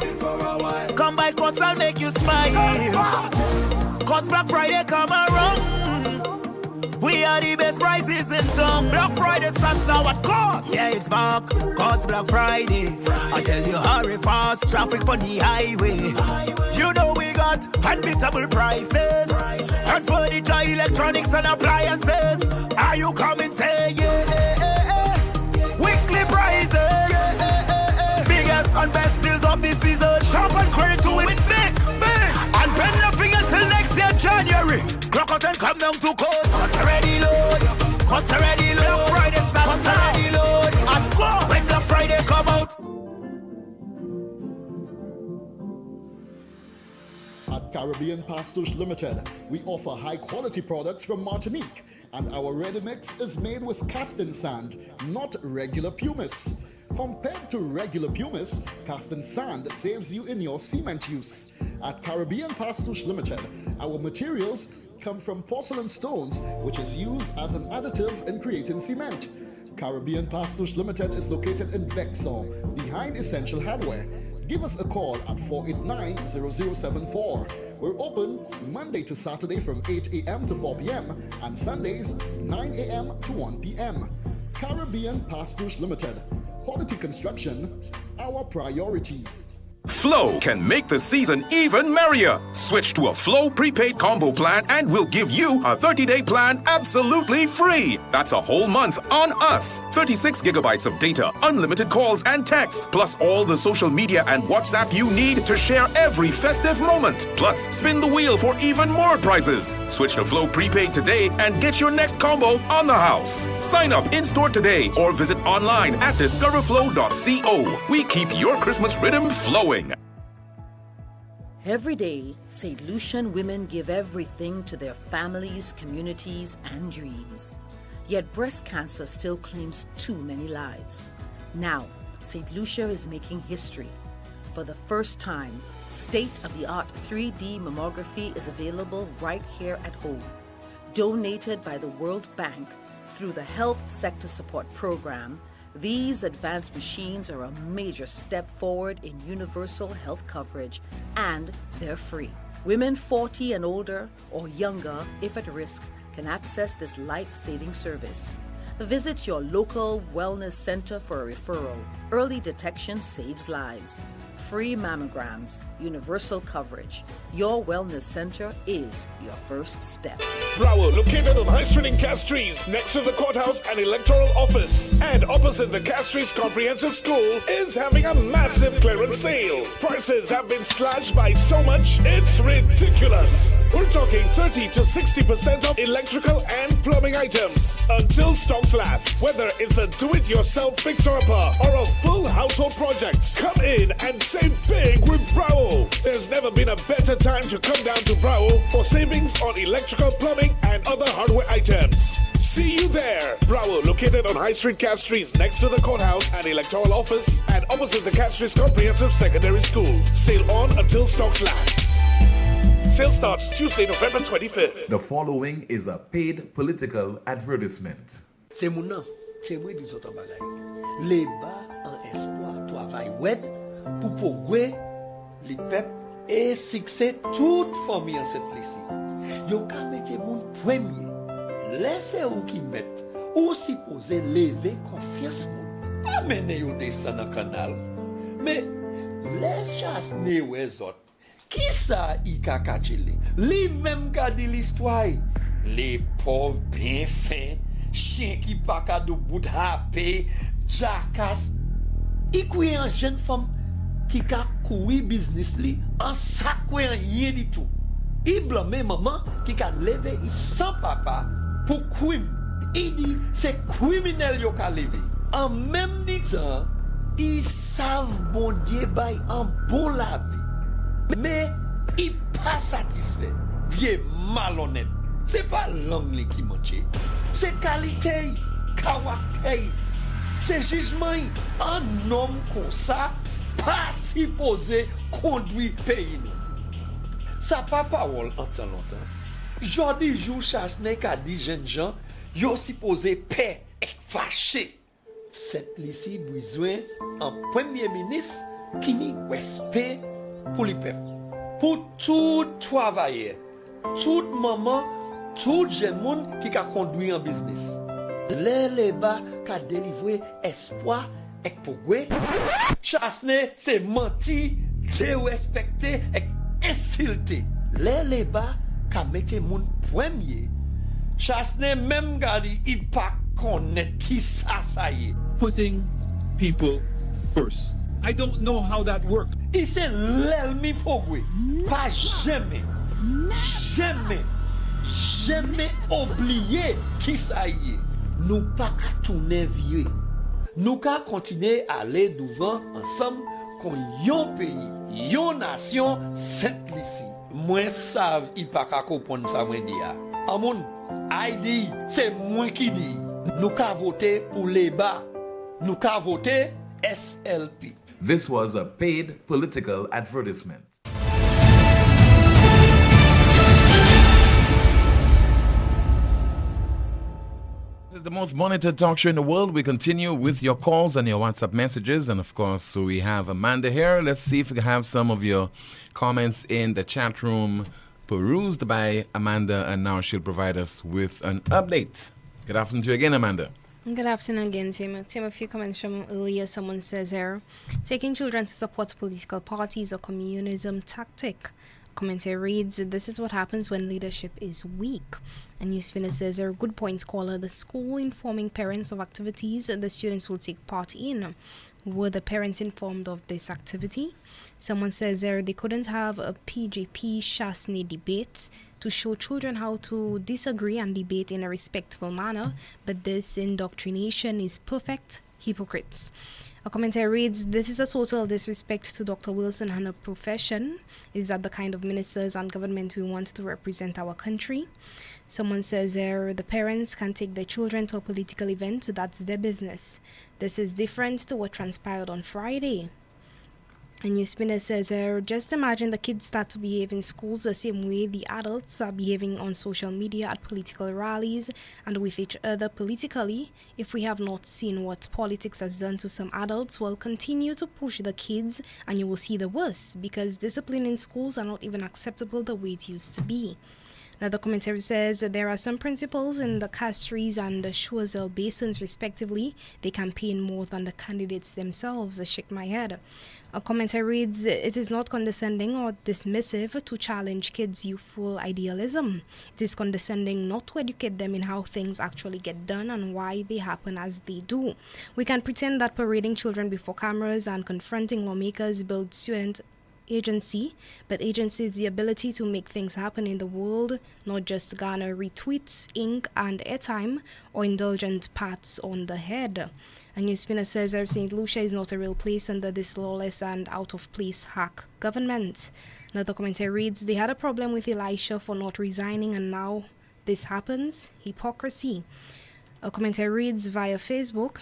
come by Courts, I'll make you smile. Courts Black Friday come around. We are the best prices in town. Black Friday starts now at Courts. Yeah, it's back. Courts Black Friday. I tell you, hurry fast. Traffic on the highway. You know we got unbeatable prices. And furniture, electronics, and appliances. Are you coming? Say yeah. Weekly prices. And best deals of this season. Shop and credit to it big. And pay nothing until next year, January. Clock out and come down to Courts. Courts already load. Courts already load. Black Friday starts. Courts already load. And go when Black Friday come out.
At Caribbean Pastouche Limited, we offer high-quality products from Martinique, and our ready mix is made with casting sand, not regular pumice. Compared to regular pumice, casting sand saves you in your cement use. At Caribbean Pastouche Limited, our materials come from porcelain stones, which is used as an additive in creating cement. Caribbean Pastouche Limited is located in Bexar, behind Essential Hardware. Give us a call at 489-0074. We're open Monday to Saturday from 8 a.m. to 4 p.m. and Sundays 9 a.m. to 1 p.m. Caribbean Pastouche Limited. Quality construction, our priority.
Flow can make the season even merrier. Switch to a Flow prepaid combo plan and we'll give you a 30-day plan absolutely free. That's a whole month on us. 36 gigabytes of data, unlimited calls and texts, plus all the social media and WhatsApp you need to share every festive moment. Plus, spin the wheel for even more prizes. Switch to Flow prepaid today and get your next combo on the house. Sign up in-store today or visit online at discoverflow.co. We keep your Christmas rhythm flowing.
Every day, St. Lucian women give everything to their families, communities, and dreams. Yet breast cancer still claims too many lives. Now, St. Lucia is making history. For the first time, state-of-the-art 3D mammography is available right here at home. Donated by the World Bank through the Health Sector Support Program, these advanced machines are a major step forward in universal health coverage, and they're free. Women 40 and older or younger, if at risk, can access this life-saving service. Visit your local wellness center for a referral. Early detection saves lives. Free mammograms, universal coverage. Your wellness center is your first step.
Broward, located on High Street in Castries, next to the courthouse and electoral office, and opposite the Castries Comprehensive School, is having a massive clearance sale. Prices have been slashed by so much, it's ridiculous. We're talking 30 to 60% off electrical and plumbing items until stocks last. Whether it's a do-it-yourself fixer-upper or a full household project, come in and save big with Bravo. There's never been a better time to come down to Bravo for savings on electrical, plumbing, and other hardware items. See you there. Bravo, located on High Street, Castries, next to the courthouse and electoral office, and opposite the Castries Comprehensive Secondary School. Sale on until stocks last. Sale starts Tuesday, November 25th.
The following is a paid political advertisement.
C'est mon nom, c'est moi des autres bagailles. Les bas en espoir travail wed pour progrès, les peuples et succès toute famille en cette lycée. Yo ka mette mon premier. Laissez ou qui mette ou supposé lever confiance moun. Pas mener yo descend dans canal. Mais les chasse ne wè autres. Qui ça y ka kachele? Li même ka di l'histoire. Les pauvres bien fins, chien qui pa ka do bout hape, jackass. Y kouye en jeune femme qui ka koui business li en sakwe rien du tout. Y blâme maman qui ka levé sans papa pour crime. Y dit c'est criminel yo ka levé. En même temps, ils savent bon Dieu bay en bon la vie. Mais ils pas satisfait. Vieux malhonnête. C'est pas langue qui manque. C'est qualité, caractère. C'est jugement. Un homme comme ça pas supposé conduire pays. Ça pas parole en temps longtemps. Jodi jour chasse n'est qu'a dit jeunes gens, yo supposé paix et fâché. Cette lycée besoin un premier ministre qui ni respect pour les peuples. Pour tout travailleur, toute maman, tout jeune monde qui a conduit un business. Les bas qui a délivré espoir et progrès. Chasne, c'est menti, dérespecté et insulté. Les bas qui a mis mon premier. Chasne, même gadi, il pas connaître qui ça y est.
Putting people first. I don't know how that works.
Il s'est l'ennemi progrès. Pas jamais, jamais oublier qui ça y est. Nous pas qu'à tourner vieux. Nous qu'à continuer à aller devant ensemble comme yon pays, yon nation, cette lycée. Moi savent il pas qu'à comprendre ça moi dia. Amoun, Aïdi, c'est moi qui dis. Nous qu'à voter pour les bas. Nous qu'à voter SLP.
This was a paid political advertisement.
This is the most monitored talk show in the world. We continue with your calls and your WhatsApp messages. And of course, so we have Amanda here. Let's see if we can have some of your comments in the chat room perused by Amanda. And now she'll provide us with an update. Good afternoon to you again, Amanda.
Good afternoon again, Tim. A few comments from earlier. Someone says here, taking children to support political parties or communism tactic. Commentary reads, this is what happens when leadership is weak. And NewsSpin says, a good point, caller. The school informing parents of activities the students will take part in. Were the parents informed of this activity? Someone says there they couldn't have a PGP Shasni debate to show children how to disagree and debate in a respectful manner, but this indoctrination is perfect hypocrites. A commentary reads, this is a total disrespect to Dr. Wilson and her profession. Is that the kind of ministers and government we want to represent our country? Someone says there, the parents can take their children to a political event, that's their business. This is different to what transpired on Friday. A NewsSpinner says, just imagine the kids start to behave in schools the same way the adults are behaving on social media at political rallies and with each other politically. If we have not seen what politics has done to some adults, we'll continue to push the kids and you will see the worst, because discipline in schools are not even acceptable the way it used to be. Now, the commentary says there are some principals in the Castries and the Choiseul basins, respectively. They campaign more than the candidates themselves. I shake my head. A commentary reads, it is not condescending or dismissive to challenge kids' youthful idealism. It is condescending not to educate them in how things actually get done and why they happen as they do. We can pretend that parading children before cameras and confronting lawmakers builds student agency, but agency is the ability to make things happen in the world, not just garner retweets, ink, and airtime, or indulgent pats on the head. A NewsSpinner says St. Lucia is not a real place under this lawless and out-of-place hack government. Another commentary reads, they had a problem with Elisha for not resigning and now this happens. Hypocrisy. A commentary reads via Facebook,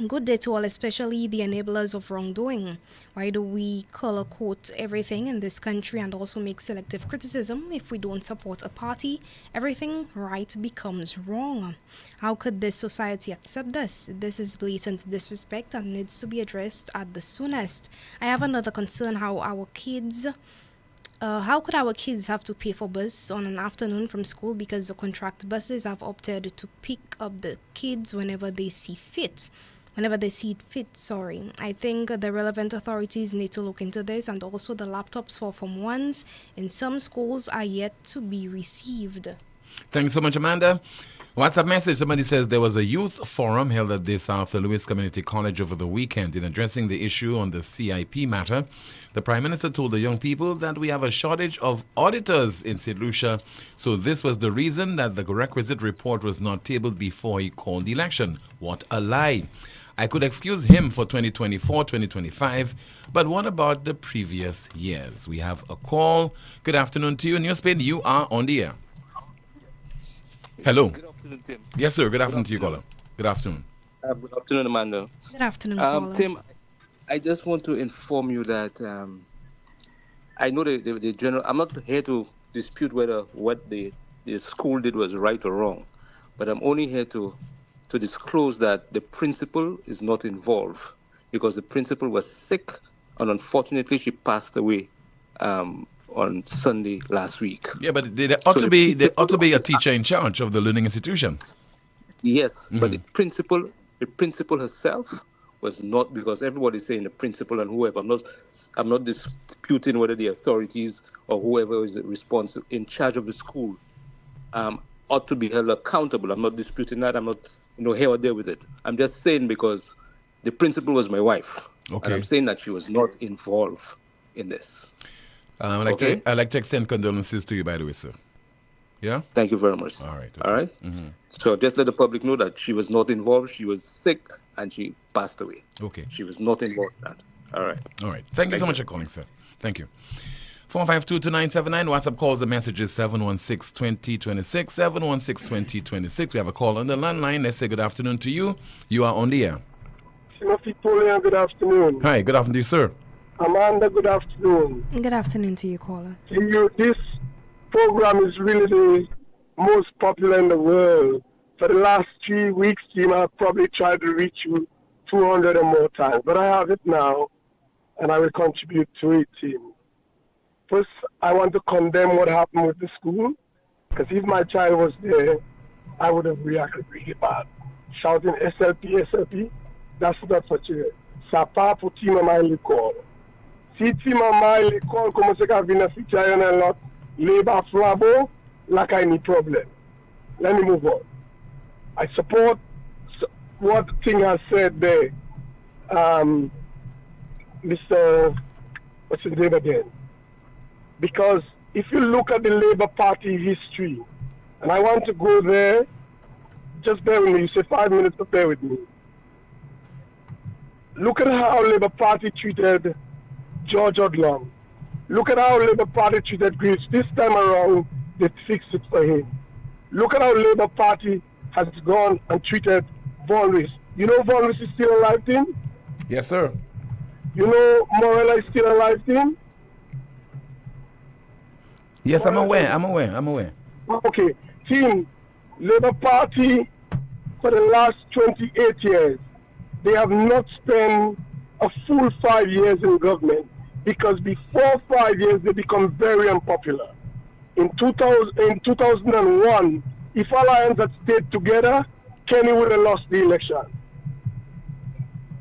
good day to all, especially the enablers of wrongdoing. Why do we color code everything in this country and also make selective criticism? If we don't support a party, everything right becomes wrong. How could this society accept this? This is blatant disrespect and needs to be addressed at the soonest. I have another concern, how could our kids have to pay for bus on an afternoon from school because the contract buses have opted to pick up the kids whenever they see fit? I think the relevant authorities need to look into this, and also the laptops for Form 1s in some schools are yet to be received.
Thanks so much, Amanda. WhatsApp message, somebody says there was a youth forum held at the South Louis Community College over the weekend. In addressing the issue on the CIP matter, the Prime Minister told the young people that we have a shortage of auditors in St. Lucia, so this was the reason that the requisite report was not tabled before he called the election. What a lie. I could excuse him for 2024, 2025, but what about the previous years? We have a call. Good afternoon to you. NewsSpin, you are on the air. Hello.
Good afternoon, Tim.
Yes, sir. Good afternoon to you, caller. Good afternoon.
Good afternoon, Amanda.
Good afternoon, caller.
Tim, I just want to inform you that I know the general. I'm not here to dispute whether what the school did was right or wrong, but I'm only here to disclose that the principal is not involved because the principal was sick and unfortunately she passed away on Sunday last week.
Yeah, but there ought to be a teacher in charge of the learning institution.
Yes, but the principal herself was not, because everybody's saying the principal and whoever. I'm not disputing whether the authorities or whoever is responsible in charge of the school ought to be held accountable. I'm not disputing that. I'm not here or there with it. I'm just saying because the principal was my wife. Okay. And I'm saying that she was not involved in this.
I'd like to extend condolences to you, by the way, sir. Yeah?
Thank you very much.
All right. Okay.
All right? Mm-hmm. So just let the public know that she was not involved. She was sick and she passed away.
Okay.
She was not involved in that. All right.
All right. Thank you so much for calling, sir. Thank you. 452-2979. WhatsApp calls and messages 716-2026. 716-2026. We have a call on the landline. Let's say good afternoon to you. You are on the air.
Timothy Poleon, good afternoon.
Hi, good afternoon to you, sir.
Amanda, good afternoon.
Good afternoon to you, caller.
This program is really the most popular in the world for the last 3 weeks, team, I've probably tried to reach you 200 or more times. But I have it now, and I will contribute to it, team. First, I want to condemn what happened with the school, because if my child was there, I would have reacted really bad. Shouting SLP, SLP, that's not for children. Ça pas pour team à l'école. Si team à l'école commence à venir faire un lot, labor flabo, like I need problem. Let me move on. I support what Ting has said there. Mr. What's his name again? Because if you look at the Labour Party history, and I want to go there, just bear with me. You say 5 minutes, but bear with me. Look at how Labour Party treated George Odlum. Look at how Labour Party treated Greaves. This time around, they fixed it for him. Look at how Labour Party has gone and treated Vaughan Rees. You know Vaughan Rees is still alive, Tim?
Yes, sir.
You know Morella is still alive, Tim?
Yes, I'm aware.
Okay, Tim, Labour Party for the last 28 years, they have not spent a full 5 years in government, because before 5 years they become very unpopular. In 2001, if Alliance had stayed together, Kenny would have lost the election.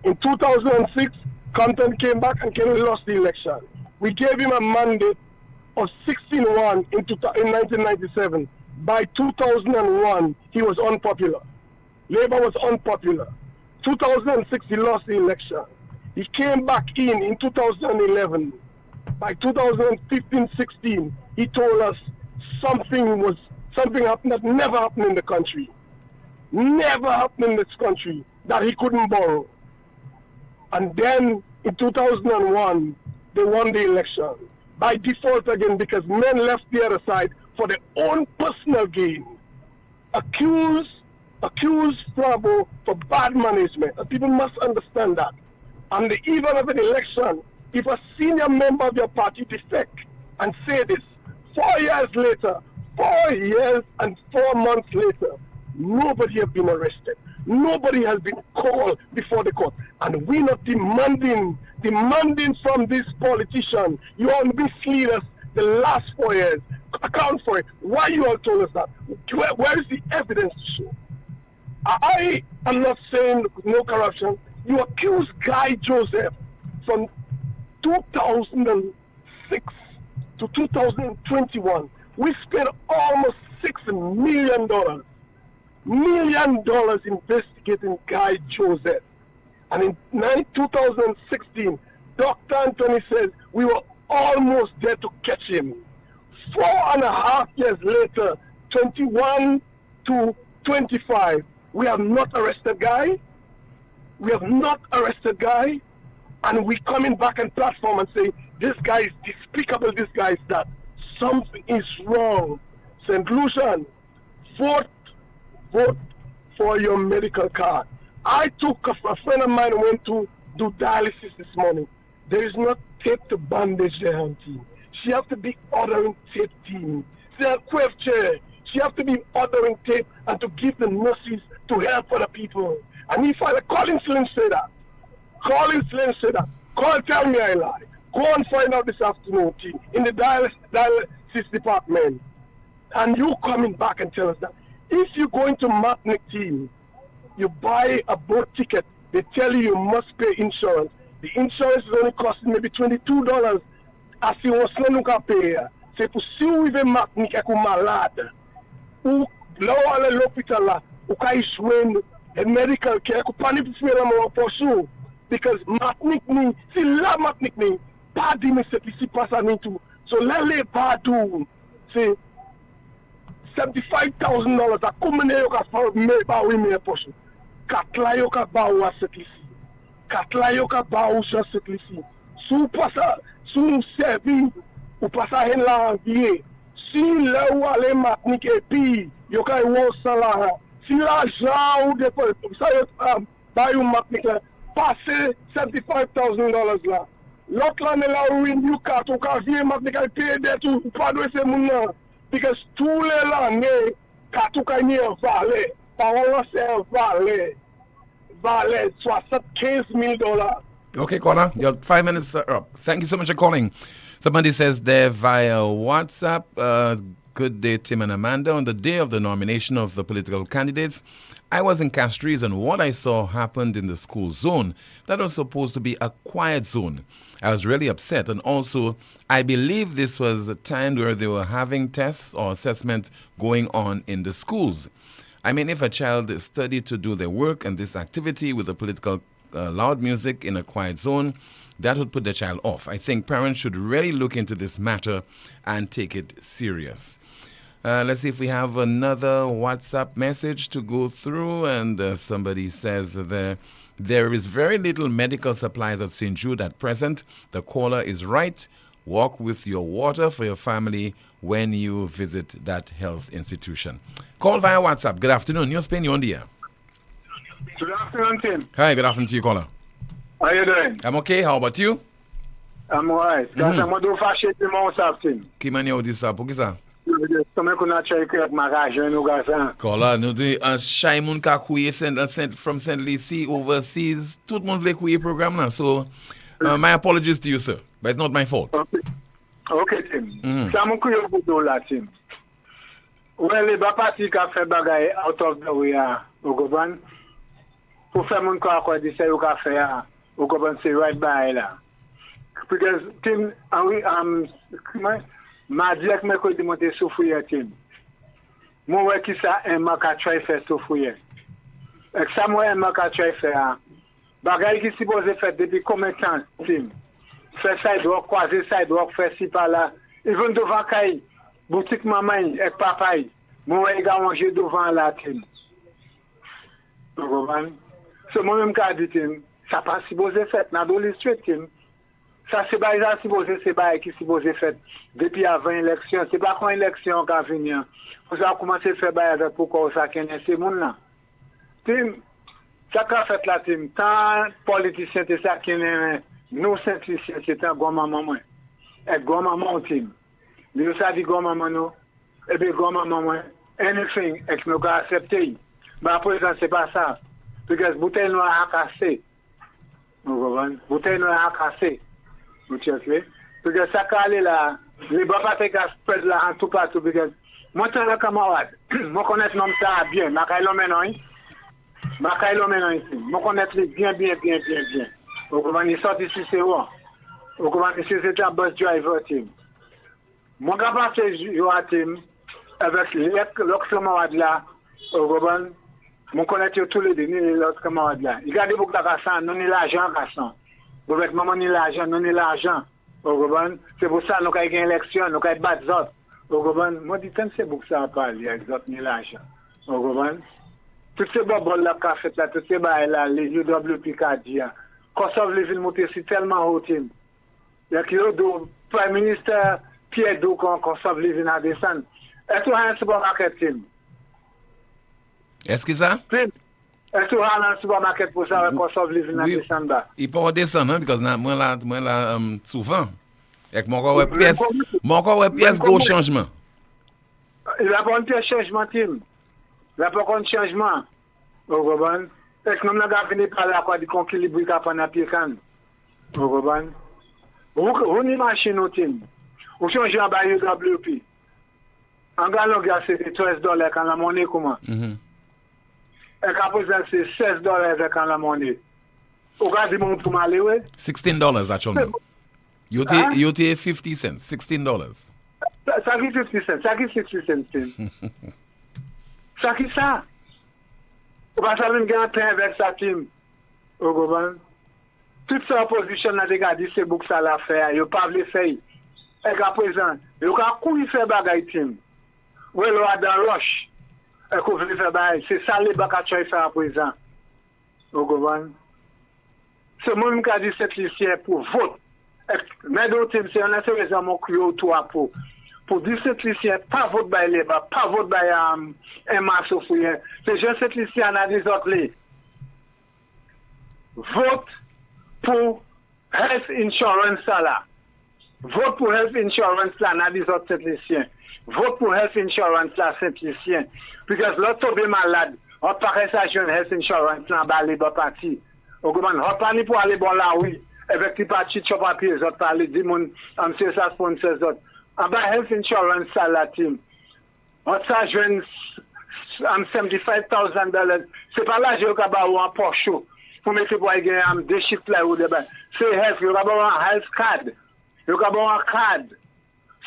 In 2006, Compton came back and Kenny lost the election. We gave him a mandate of 16-1 in 1997. By 2001, he was unpopular. Labour was unpopular. 2006, he lost the election. He came back in 2011. By 2015-16, he told us something happened that never happened in the country. Never happened in this country, that he couldn't borrow. And then in 2001, they won the election. By default again, because men left the other side for their own personal gain. Accused Flabo for bad management. And people must understand that. On the eve of an election, if a senior member of your party defect and say this, 4 years later, 4 years and 4 months later, nobody has been arrested. Nobody has been called before the court. And we're not demanding from this politician. You all mislead us the last 4 years. Account for it. Why you all told us that? Where is the evidence to show? I am not saying no corruption. You accuse Guy Joseph from 2006 to 2021. We spent almost $6 million investigating Guy Joseph. And in 2016, Dr. Anthony says we were almost there to catch him. 4.5 years later, 21 to 25, we have not arrested Guy. We have not arrested Guy. And we coming back on platform and say, this guy is despicable, this guy is that. Something is wrong. St. Lucian, vote for your medical card. I took a friend of mine went to do dialysis this morning. There is not tape to bandage their hand, team. She have to be ordering tape, team. She have chair. She have to be ordering tape and to give the nurses to help other people. And if Colin Slim say that, tell me I lie. Go and find out this afternoon, team, in the dialysis department. And you coming back and tell us that. If you go into Matnik, team, you buy a boat ticket, they tell you must pay insurance. The insurance is only costing maybe $22. As you was not pay. C'est pour suivre Matnik et malade. Ou là où aller l'hôpital là, ou quand ils soignent le medical care, ou pas ni pour faire un pour sous. Because Matnik ni, si la Matnik ni, pas dit mais c'est ici pas ça ni tout. So là les pas tout, c'est $75,000 a combien yo ka fa me ba oui me poche. 4 la yo ka ba ou cette ici. 4 la yo ka ba ou cette ici. Sou pas ça, sou servi ou pas ça hen la envier. Si là où aller Matnik et puis yo ka wo salaire. Si l'argent ou de ça yo ba yo Matnik passer $75,000 là. L'autre l'année là où you cut ou ka vie Matnik a payer des tout pas de ces moun là. Because tous les années, quand tu as valé, parole, c'est valait $75,000.
Okay, caller, your 5 minutes are up. Thank you so much for calling. Somebody says there via WhatsApp, good day, Tim and Amanda. On the day of the nomination of the political candidates, I was in Castries and what I saw happened in the school zone. That was supposed to be a quiet zone. I was really upset, and also I believe this was a time where they were having tests or assessment going on in the schools. I mean, if a child studied to do their work and this activity with the political loud music in a quiet zone, that would put the child off. I think parents should really look into this matter and take it serious. Let's see if we have another WhatsApp message to go through. And somebody says there is very little medical supplies at St. Jude at present. The caller is right. Walk with your water for your family when you visit that health institution. Call via WhatsApp. Good afternoon. NewsSpin, you're on the air.
Good afternoon, Tim.
Hi, good afternoon to you, caller.
How are you doing?
I'm okay. How about you?
I'm alright. I'm going to fast it in my WhatsApp, Tim.
Qui m'a dit ça? Pour qui ça? Caller, nous dit un Shaimon ka kouye from St. Lucie overseas. Tout le monde veut kouye program là. So, my apologies to you, sir. But it's not my fault.
Okay, Tim. Ça m'a kouye pour là, Tim. Well, les parti qui a fait bagaille out of the way au gouvernement. Pour faire mon quoi quoi dit ça au café au gouvernement c'est right by là. Because Tim, mardi ak mercredi monter souffrir Tim. Moi ouais qui ça un marque à try faire souffrir. Et ça moi un marque à try faire. Bagaille qui supposé faire depuis combien de temps Tim? Faire sidewalk, croiser sidewalk, faire ci par là. Ils vont devant caille. Boutique maman et papa. Moi également manger devant la Tim. Vous comprenez? C'est moi-même qui a dit Tim. Ça pas supposé faire dans le street Tim. Ça c'est pas ça supposé c'est pas qui supposé faire depuis avant l'élection. C'est pas quand l'élection qui a venu. Vous avez commencé à faire bail avec pourquoi ça connaît ces monde là. Tim, ça qu'a fait là Tim. Tant politicien c'est ça qui est nous simplicien c'est un grand maman moi. Et grand maman Tim. Nous ça dit grand maman nous. Et bien grand maman moi. Anything et nous ga accepter. Mais après ça c'est pas ça. Parce que bouteille noire a cassé. Vous comprenez? Bouteille noire a cassé. Vous cherchez? Parce que ça calé là, les papas te cassent perdre là en tout partout. Parce que moi, t'es un camarade. Moi, connais nom ça bien. Ma caille maintenant ici. Ma caille maintenant ici. Moi, connais bien. Vous comprenez? Il sort ici, c'est où? Vous comprenez? C'est un bus driver team. Moi, quand je passe jouer à team, avec l'autre camarade là, vous comprenez? Mon connaître tous les deux, l'autre camarade là. Il garde beaucoup d'argent, non, il l'argent, argent. Vous voyez, maman, il l'argent, non, il l'argent. Vous comprenez? C'est pour ça, nous avons une élection, nous avons battre les autres. Vous comprenez? Moi, je dis, c'est pour ça, parler avec les autres, ni l'argent. Vous comprenez? Toutes ces boboles là, qu'a fait là, toutes ces bails là, les UWP qu'a dit, Kosovo, les villes montées, c'est tellement haut, Tim. Il y a qui le Prime Minister Pierre Dou, Kosovo, les villes à descendre. Est-ce que tu as un supermarché, Tim?
Est-ce que ça?
Est-ce que tu as un supermarché pour ça, Kosovo, les villes à descendre?
Il peut redescendre, parce que moi là, souvent. Et mon corps est pièce gros changement.
Il n'y a pas un changement, Tim. Il n'y a pas un changement. Vous comprenez? Est-ce que nous avons fini par là, quoi, du concilibre qui a pas dans pied can? Vous comprenez? Vous n'imaginez, Tim. Vous changez en bas UWP. En galon, c'est $13 quand la monnaie, comment? Et qu'après ça, c'est $16 quand la monnaie. Vous regardez mon pour m'aller, oui?
$16, actually. You take 50 cents, $16.
Ça qui 50 cents, ça qui 60 cents, Tim. Ça qui ça? Vous ne pouvez pas faire un pain avec ça, Tim. Vous comprenez? Toute sa opposition a dit c'est pour ça l'affaire. Vous ne pouvez pas le faire. Et qu'à présent, vous ne pouvez pas faire bagaille, Tim. Vous êtes là dans Roche. Et que vous voulez faire bagaille. C'est ça les bagailles faire à présent. Vous comprenez? C'est moi qui a dit cette liste pour vote. Mais d'autres, c'est un assez raisonnement qui est autour pour dire cette liste, pas vote by Labour, pas vote by Emma Sofouyen. C'est juste cette liste, on a des autres les. Vote pour health insurance là. Vote pour health insurance là, on a des autres cette liste. Vote pour health insurance là, cette liste. Parce que l'autre tombé malade,
On paquet ça jeune health insurance dans bas les bas parti. On comment on parle pour aller bon là oui. Avec les parties de papier, autres parler dit mon monsieur ça sponsor autres. En bas health insurance ça la team. On ça jeune $75,000. C'est pas là je ka ba ou en Porsche. Pour mettre pour gagner am deux chiffres là ou dedans. C'est health, you ka ba un health card. You ka ba un card.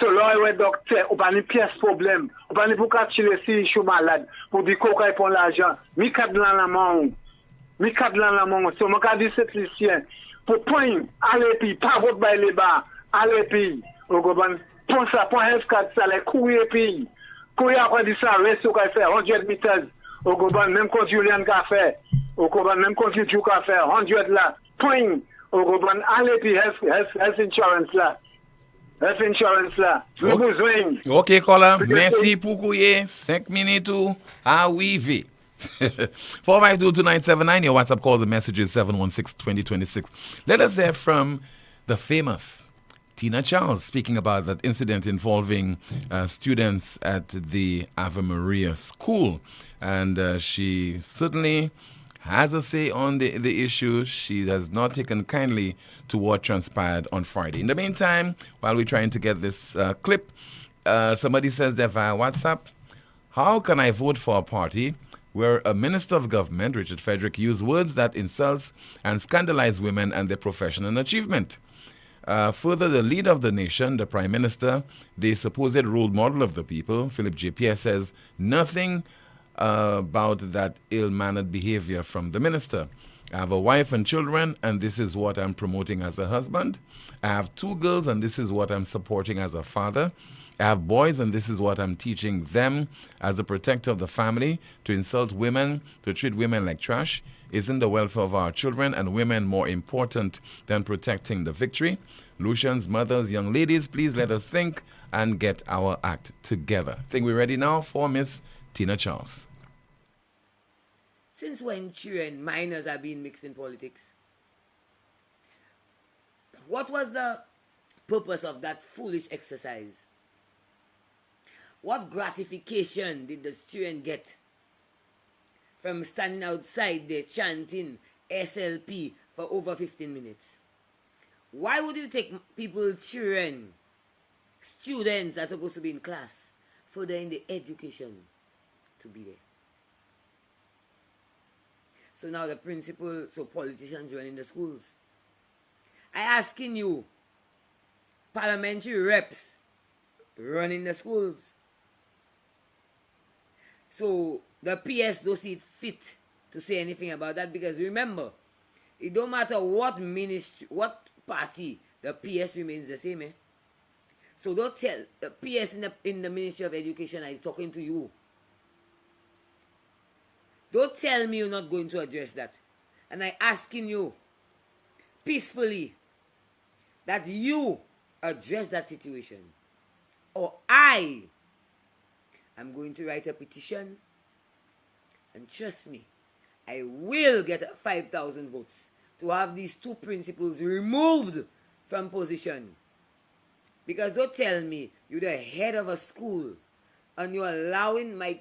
So là ouais docteur, ou pas ni pièce problème. Ou pas ni pour calculer si je suis malade. Pour dire qu'on prend l'argent. Mi carte dans la main. Mi carte dans la main. So mon ka dit c'est lycéen. Pour point aller puis pas vote by les bas. Aller puis. Vous comprenez? Pour ça, pour health card ça les courir puis. Courir après dit ça reste au qu'a fait 100 meters. Vous comprenez? Même quand Julian qu'a fait. Vous comprenez? Même quand tu qu'a fait 100 là. Point. Vous comprenez? Aller puis health insurance là. Health insurance là. Le besoin.
OK, Kola. Merci pour couiller. 5 minutes à arriver. 452-2979. Your WhatsApp calls and messages 716-2026. Let us hear from the famous Tina Charles speaking about that incident involving students at the Ave Maria School. And she certainly has a say on the issue. She has not taken kindly to what transpired on Friday. In the meantime, while we're trying to get this clip, somebody says that via WhatsApp, how can I vote for a party where a minister of government, Richard Frederick, used words that insults and scandalize women and their profession and achievement? Further, the leader of the nation, the prime minister, the supposed role model of the people, Philip J. Pierre, says nothing about that ill-mannered behavior from the minister. I have a wife and children, and this is what I'm promoting as a husband. I have 2 girls, and this is what I'm supporting as a father. I have boys, and this is what I'm teaching them as a protector of the family. To insult women, to treat women like trash. Isn't the welfare of our children and women more important than protecting the victory? Lucians, mothers, young ladies, please let us think and get our act together. Think we're ready now for Miss Tina Charles.
Since when children, minors are being mixed in politics? What was the purpose of that foolish exercise? What gratification did the student get from standing outside there chanting SLP for over 15 minutes? Why would you take people, children, students that are supposed to be in class, further in the education to be there? So now the principal, so politicians running the schools. I asking you, parliamentary reps running the schools. So the PS don't see it fit to say anything about that, because remember, it don't matter what ministry, what party, the PS remains the same. So don't tell the PS in the Ministry of Education I'm talking to you. Don't tell me you're not going to address that. And I'm asking you peacefully that you address that situation. Or I am going to write a petition, and trust me, I will get 5,000 votes to have these 2 principals removed from position. Because don't tell me you're the head of a school and you're allowing my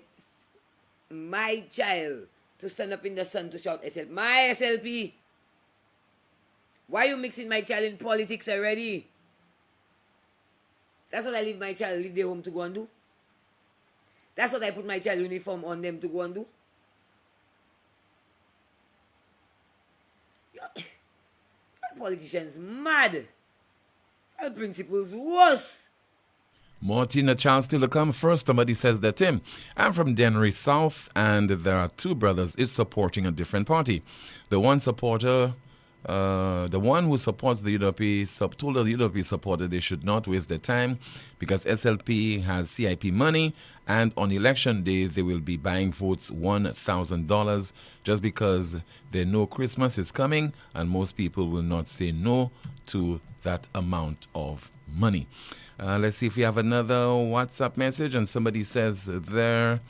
child to stand up in the sun to shout SLP. My SLP. Why are you mixing my child in politics already? That's what I leave my child, leave their home to go and do. That's what I put my child uniform on them to go and do. Politicians mad. Our principals worse.
More Tina Charles still to come. First, somebody says that, Tim, I'm from Dennery South, and there are 2 brothers is supporting a different party. The one supporter, the one who supports the UWP told the UWP supporter they should not waste their time because SLP has CIP money, and on election day they will be buying votes $1,000 just because they know Christmas is coming, and most people will not say no to that amount of money. Let's see if we have another WhatsApp message, and somebody says there,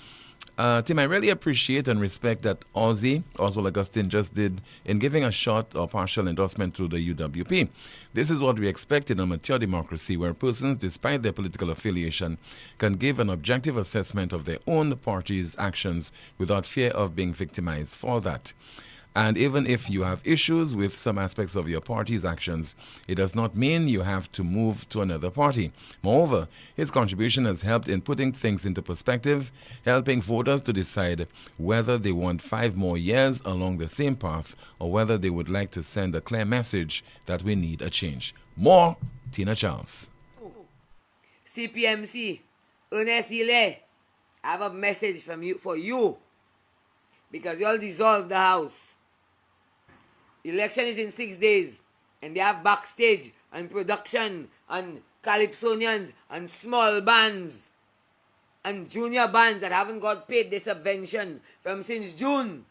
Tim, I really appreciate and respect that Oswald Augustine, just did in giving a short or partial endorsement to the UWP. This is what we expect in a mature democracy where persons, despite their political affiliation, can give an objective assessment of their own party's actions without fear of being victimized for that. And even if you have issues with some aspects of your party's actions, it does not mean you have to move to another party. Moreover, his contribution has helped in putting things into perspective, helping voters to decide whether they want 5 more years along the same path or whether they would like to send a clear message that we need a change. More, Tina Charles.
CPMC, Ernest Ile, I have a message for you because you all dissolved the House. Election is in 6 days, and they have backstage and production and calypsonians and small bands and junior bands that haven't got paid the subvention from since June.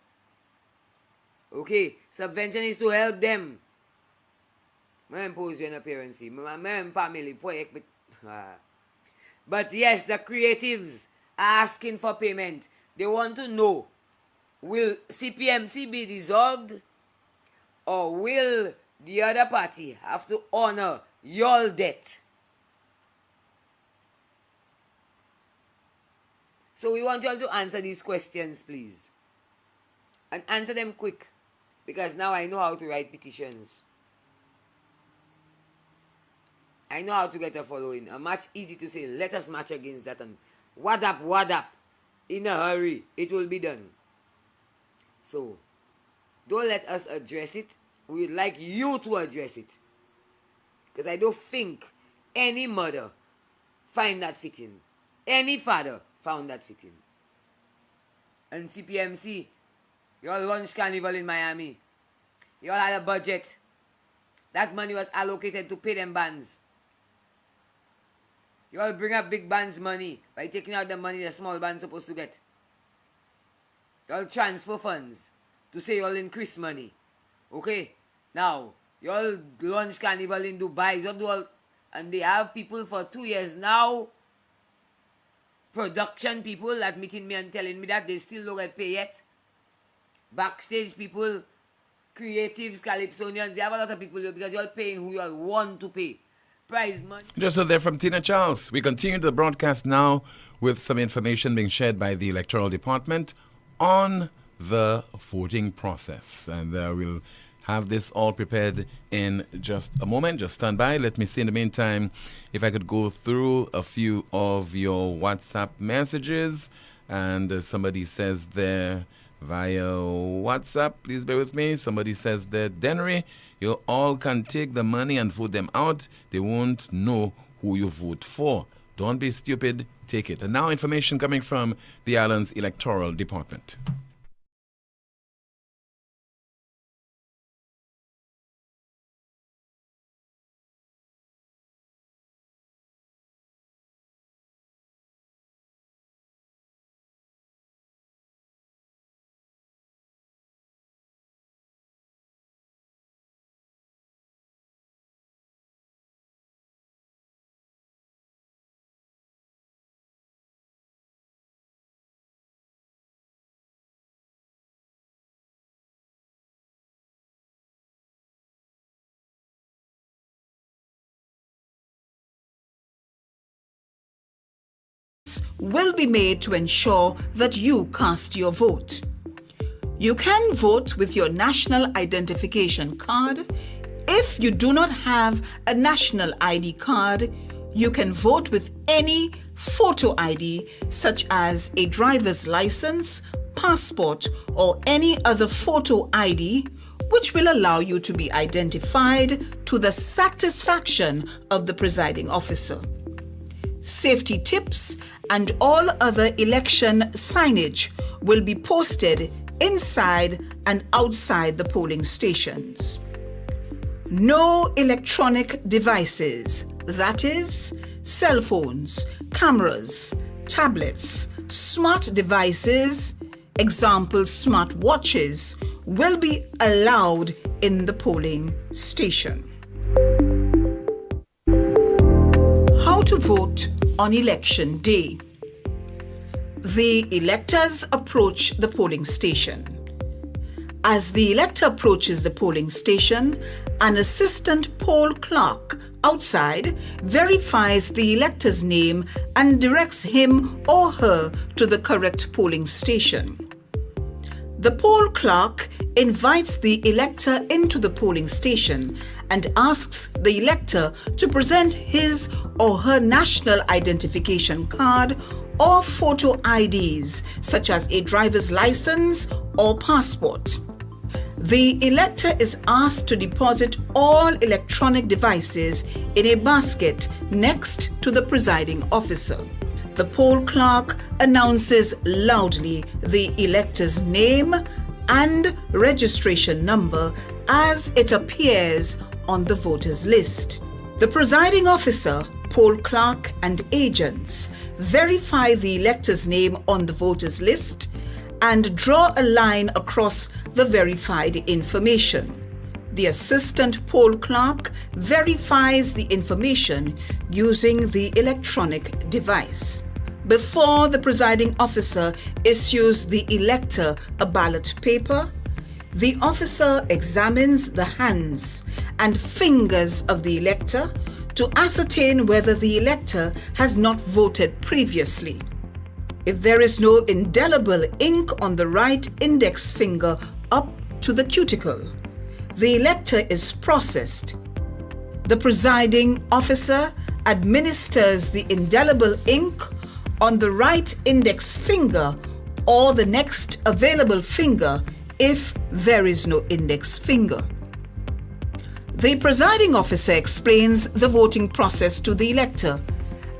Okay, subvention is to help them. I impose you an appearance fee. But yes, the creatives are asking for payment. They want to know, will CPMC be dissolved? Or will the other party have to honor your debt? So we want you all to answer these questions, please. And answer them quick. Because now I know how to write petitions. I know how to get a following. A match easy to say, let us march against that. And what up. In a hurry, it will be done. So, don't let us address it. We would like you to address it. Because I don't think any mother find that fitting. Any father found that fitting. And CPMC, you all launched Carnival in Miami. You all had a budget. That money was allocated to pay them bands. You all bring up big bands' money by taking out the money the small band's supposed to get. You all transfer funds to say you all increase money. Okay? Now, you all launch Carnival in Dubai. You do all, and they have people for 2 years now. Production people that meeting me and telling me that they still don't get paid yet. Backstage people, creatives, calypsonians, they have a lot of people here because you all paying who you all want to pay. Prize money.
Just so there from Tina Charles. We continue the broadcast now with some information being shared by the Electoral Department on the voting process. And we'll have this all prepared in just a moment. Just stand by. Let me see in the meantime if I could go through a few of your WhatsApp messages. And somebody says there via WhatsApp, please bear with me. Somebody says that, Denry, you all can take the money and vote them out. They won't know who you vote for. Don't be stupid. Take it. And now information coming from the island's Electoral Department.
Will be made to ensure that you cast your vote. You can vote with your national identification card. If you do not have a national ID card, you can vote with any photo ID such as a driver's license, passport, or any other photo ID which will allow you to be identified to the satisfaction of the presiding officer. Safety tips and all other election signage will be posted inside and outside the polling stations. No electronic devices, that is, cell phones, cameras, tablets, smart devices, example smart watches, will be allowed in the polling station. How to vote on election day.
The electors approach the polling station. As the elector approaches the polling station, an assistant poll clerk outside verifies the elector's name and directs him or her to the correct polling station. The poll clerk invites the elector into the polling station and asks the elector to present his or her national identification card or photo IDs, such as a driver's license or passport. The elector is asked to deposit all electronic devices in a basket next to the presiding officer. The poll clerk announces loudly the elector's name and registration number as it appears on the voters' list. The presiding officer, poll clerk, and agents verify the elector's name on the voters' list and draw a line across the verified information. The assistant poll clerk verifies the information using the electronic device. Before the presiding officer issues the elector a ballot paper, the officer examines the hands and fingers of the elector to ascertain whether the elector has not voted previously. If there is no indelible ink on the right index finger up to the cuticle, the elector is processed. The presiding officer administers the indelible ink on the right index finger or the next available finger if there is no index finger. The presiding officer explains the voting process to the elector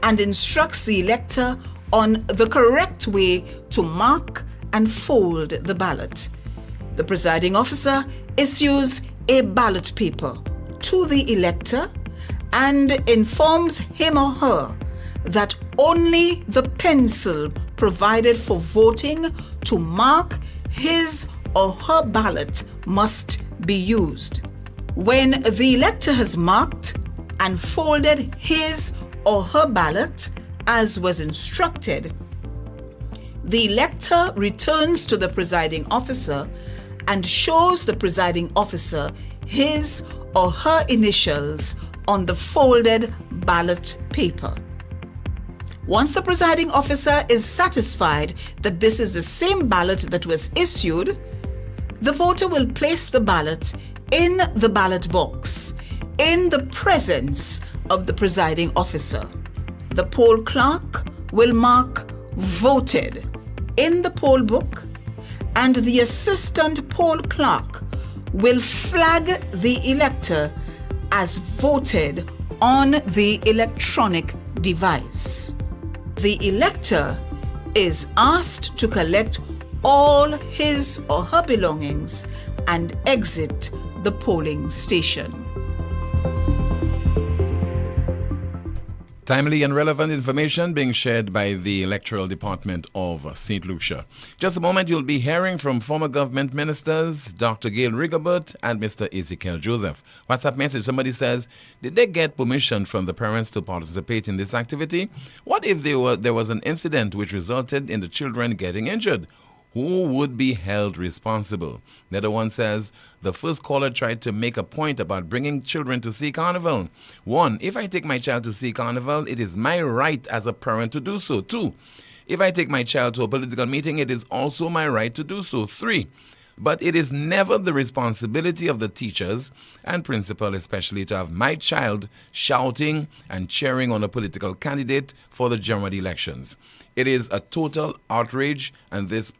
and instructs the elector on the correct way to mark and fold the ballot. The presiding officer issues a ballot paper to the elector and informs him or her that only the pencil provided for voting to mark his or her ballot must be used. When the elector has marked and folded his or her ballot as was instructed, the elector returns to the presiding officer and shows the presiding officer his or her initials on the folded ballot paper. Once the presiding officer is satisfied that this is the same ballot that was issued, the voter will place the ballot in the ballot box in the presence of the presiding officer. The poll clerk will mark voted in the poll book, and the assistant poll clerk will flag the elector as voted on the electronic device. The elector is asked to collect all his or her belongings and exit the polling station.
Timely and relevant information being shared by the Electoral Department of St. Lucia. Just a moment, you'll be hearing from former government ministers, Dr. Gail Rigobert and Mr. Ezekiel Joseph. WhatsApp message, somebody says, did they get permission from the parents to participate in this activity? What if there was an incident which resulted in the children getting injured? Who would be held responsible? The other one says, the first caller tried to make a point about bringing children to see Carnival. 1, if I take my child to see Carnival, it is my right as a parent to do so. 2, if I take my child to a political meeting, it is also my right to do so. 3, but it is never the responsibility of the teachers and principal especially to have my child shouting and cheering on a political candidate for the general elections. It is a total outrage, and this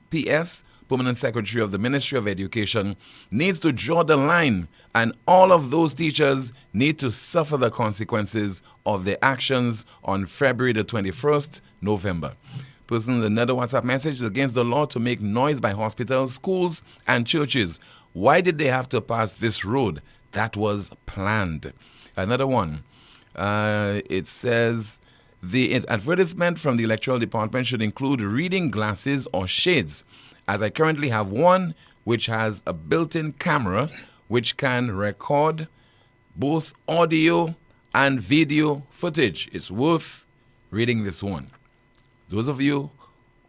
P.S. Permanent Secretary of the Ministry of Education needs to draw the line, and all of those teachers need to suffer the consequences of their actions on February the 21st, November. Person, another WhatsApp message, against the law to make noise by hospitals, schools, and churches. Why did they have to pass this road? That was planned. Another one, it says, the advertisement from the Electoral Department should include reading glasses or shades, as I currently have one which has a built-in camera which can record both audio and video footage. It's worth reading this one. Those of you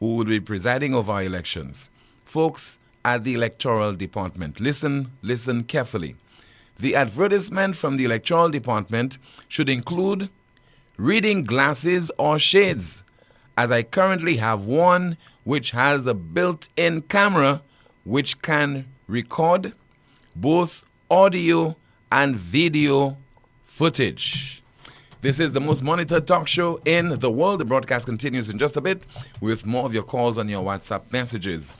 who will be presiding over our elections. Folks at the Electoral Department, listen carefully. The advertisement from the Electoral Department should include reading glasses or shades, as I currently have one which has a built-in camera which can record both audio and video footage. This is the most monitored talk show in the world. The broadcast continues in just a bit with more of your calls on your WhatsApp messages.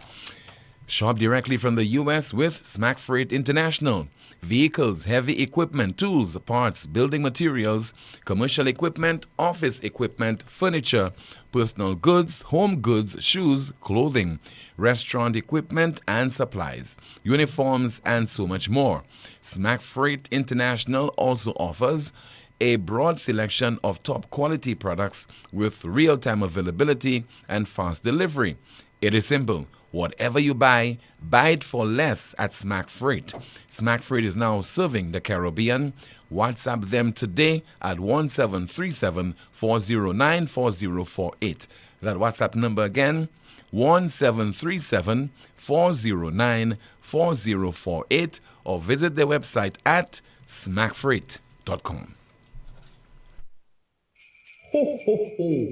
Shop directly from the U.S. with Smack Freight International. Vehicles, heavy equipment, tools, parts, building materials, commercial equipment, office equipment, furniture, personal goods, home goods, shoes, clothing, restaurant equipment and supplies, uniforms, and so much more. Smack Freight International also offers a broad selection of top quality products with real-time availability and fast delivery. It is simple. Whatever you buy it for less at Smack Freight. Smack Freight is now serving the Caribbean. WhatsApp them today at 1737-409-4048. That WhatsApp number again, 1737-409-4048, or visit their website at smackfreight.com.
Ho, ho, ho.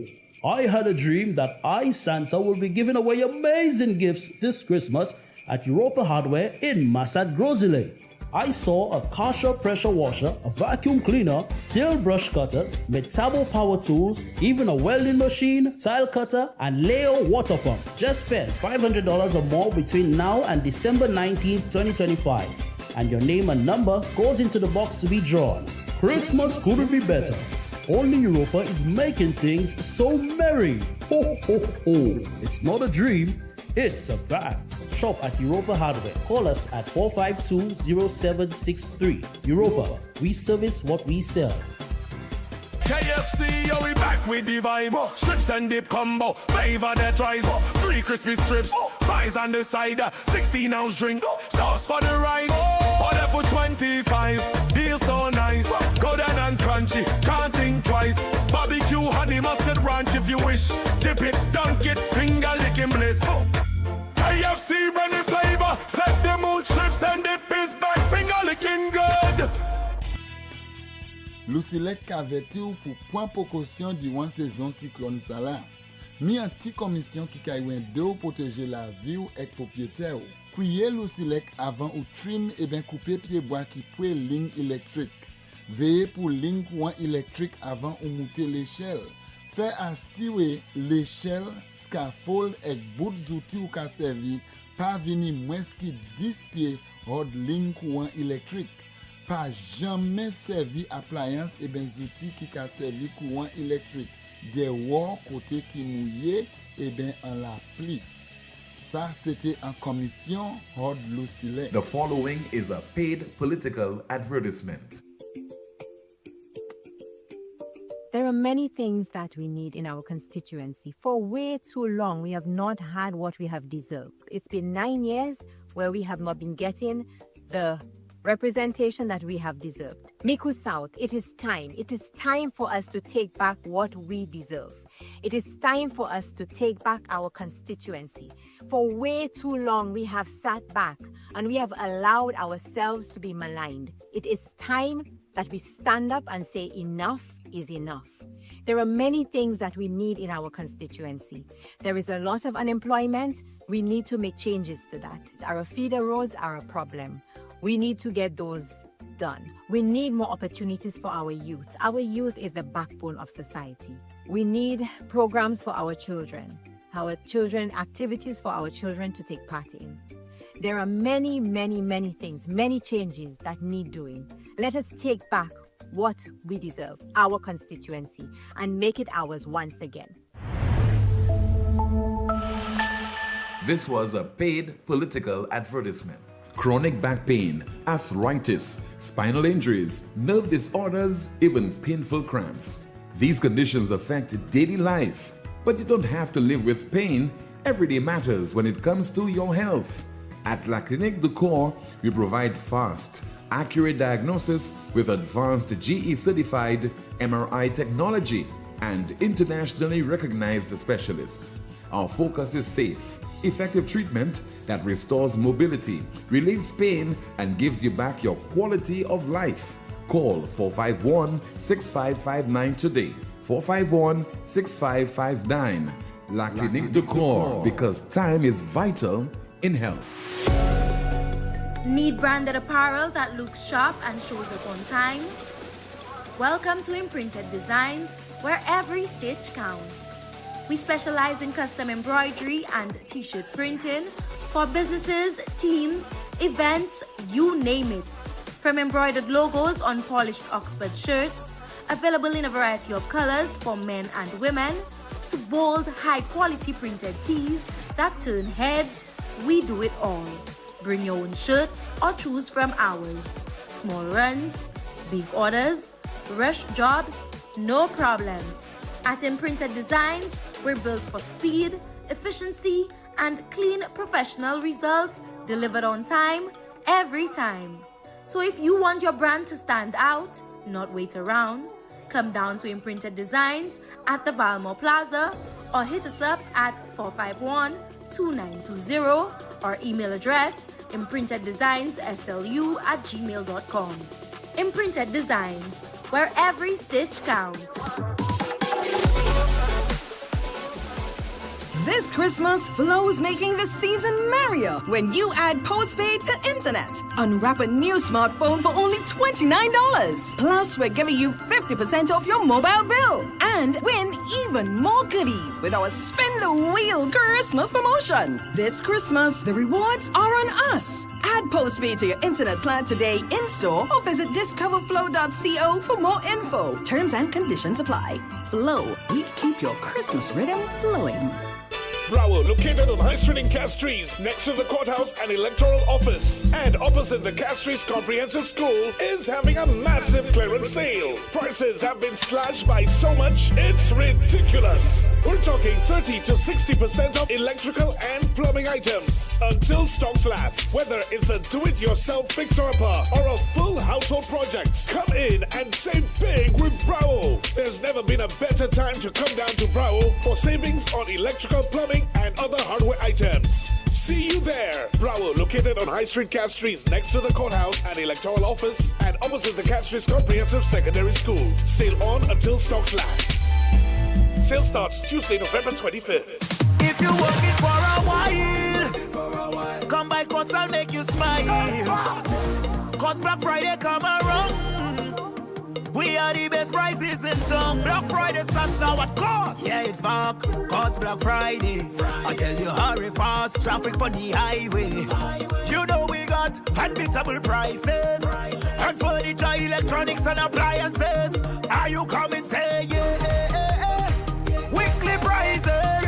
I had a dream that I, Santa, will be giving away amazing gifts this Christmas at Europa Hardware in Massad Grosile. I saw a Karcher pressure washer, a vacuum cleaner, steel brush cutters, Metabo power tools, even a welding machine, tile cutter, and Leo water pump. Just spend $500 or more between now and December 19, 2025. And your name and number goes into the box to be drawn. Christmas couldn't be better. Only Europa is making things so merry. Ho, ho, ho. It's not a dream, it's a fact. Shop at Europa Hardware. Call us at 452-0763. Europa, we service what we sell.
KFC, yo, we back with the vibe. Strips and dip combo, flavor that rise. 3 crispy strips, fries on the side. 16-ounce drink, sauce for the ride. Order for 25, deal so nice. Good and crunchy, can't think twice. Barbecue, honey, mustard ranch if you wish. Dip it, dunk it, finger licking bliss. KFC, brand new flavor. Set the mood, strips and dip is back. Finger licking good.
Lucilec averti ou pour point précaution durant saison cyclone sala. Mi an ti commission qui kaywen de ou protéger la vie ou ek propriétaire ou. Kouye Lucilec avant ou trim et ben couper pied bois qui poué ligne électrique. Veillez pour ligne courant électrique avant ou monter l'échelle. Fait assurer l'échelle, scaffold et bout d'outil ou ka servi pas vini moins qui 10 pieds hors ligne courant électrique. Pas jamais servi appliance et ben outils qui ka servi courant électrique. Des wall côté qui mouillé et ben en la pli. Ça c'était en commission hors Lucilec.
The following is a paid political advertisement.
There are many things that we need in our constituency. For way too long, we have not had what we have deserved. It's been 9 years where we have not been getting the representation that we have deserved. Miku South, it is time. It is time for us to take back what we deserve. It is time for us to take back our constituency. For way too long, we have sat back and we have allowed ourselves to be maligned. It is time that we stand up and say enough is enough. There are many things that we need in our constituency. There is a lot of unemployment. We need to make changes to that. Our feeder roads are a problem. We need to get those done. We need more opportunities for our youth. Our youth is the backbone of society. We need programs for our children, activities for our children to take part in. There are many, many, many things, many changes that need doing. Let us take back what we deserve, our constituency, and make it ours once again.
This was a paid political advertisement.
Chronic back pain, arthritis, spinal injuries, nerve disorders, even painful cramps. These conditions affect daily life, but you don't have to live with pain. Every day matters when it comes to your health. At La Clinique du Corps, we provide fast, accurate diagnosis with advanced GE-certified MRI technology and internationally recognized specialists. Our focus is safe, effective treatment that restores mobility, relieves pain, and gives you back your quality of life. Call 451-6559 today. 451-6559. La Clinique de Corps, because time is vital in health.
Need branded apparel that looks sharp and shows up on time? Welcome to Imprinted Designs, where every stitch counts. We specialize in custom embroidery and t-shirt printing for businesses, teams, events, you name it. From embroidered logos on polished Oxford shirts, available in a variety of colors for men and women, to bold, high-quality printed tees that turn heads, we do it all. Bring your own shirts or choose from ours. Small runs, big orders, rush jobs, no problem. At Imprinted Designs, we're built for speed, efficiency, and clean professional results delivered on time, every time. So if you want your brand to stand out, not wait around, come down to Imprinted Designs at the Valmore Plaza or hit us up at 451-2920 or email address imprinteddesignsSLU@gmail.com. Imprinted Designs, where every stitch counts.
This Christmas, Flow's making the season merrier when you add postpaid to internet. Unwrap a new smartphone for only $29. Plus, we're giving you 50% off your mobile bill. And win even more goodies with our Spin the Wheel Christmas promotion. This Christmas, the rewards are on us. Add postpaid to your internet plan today in-store or visit discoverflow.co for more info. Terms and conditions apply. Flow, we keep your Christmas rhythm flowing.
Broward, located on High Street in Castries, next to the courthouse and electoral office, and opposite the Castries Comprehensive School, is having a massive clearance sale. Prices have been slashed by so much, it's ridiculous. We're talking 30 to 60% off electrical and plumbing items until stocks last. Whether it's a do-it-yourself fixer-upper or a full household project, come in and save big with Broward. There's never been a better time to come down to Broward for savings on electrical, plumbing, and other hardware items. See you there. Broward, located on High Street, Castries, next to the courthouse and electoral office, and opposite the Castries Comprehensive Secondary School. Sale on until stocks last. Sale starts Tuesday, November 25th.
If you're working for a while, come by Courts, I'll make you smile. Courts Black Friday come around. We are the best prices in town. Black Friday starts now at Courts. Yeah, it's back. Courts Black Friday. I tell you, hurry fast. Traffic on the highway. You know we got unbeatable prices. And furniture, electronics, and appliances. Are you coming? Say yeah. Weekly prices.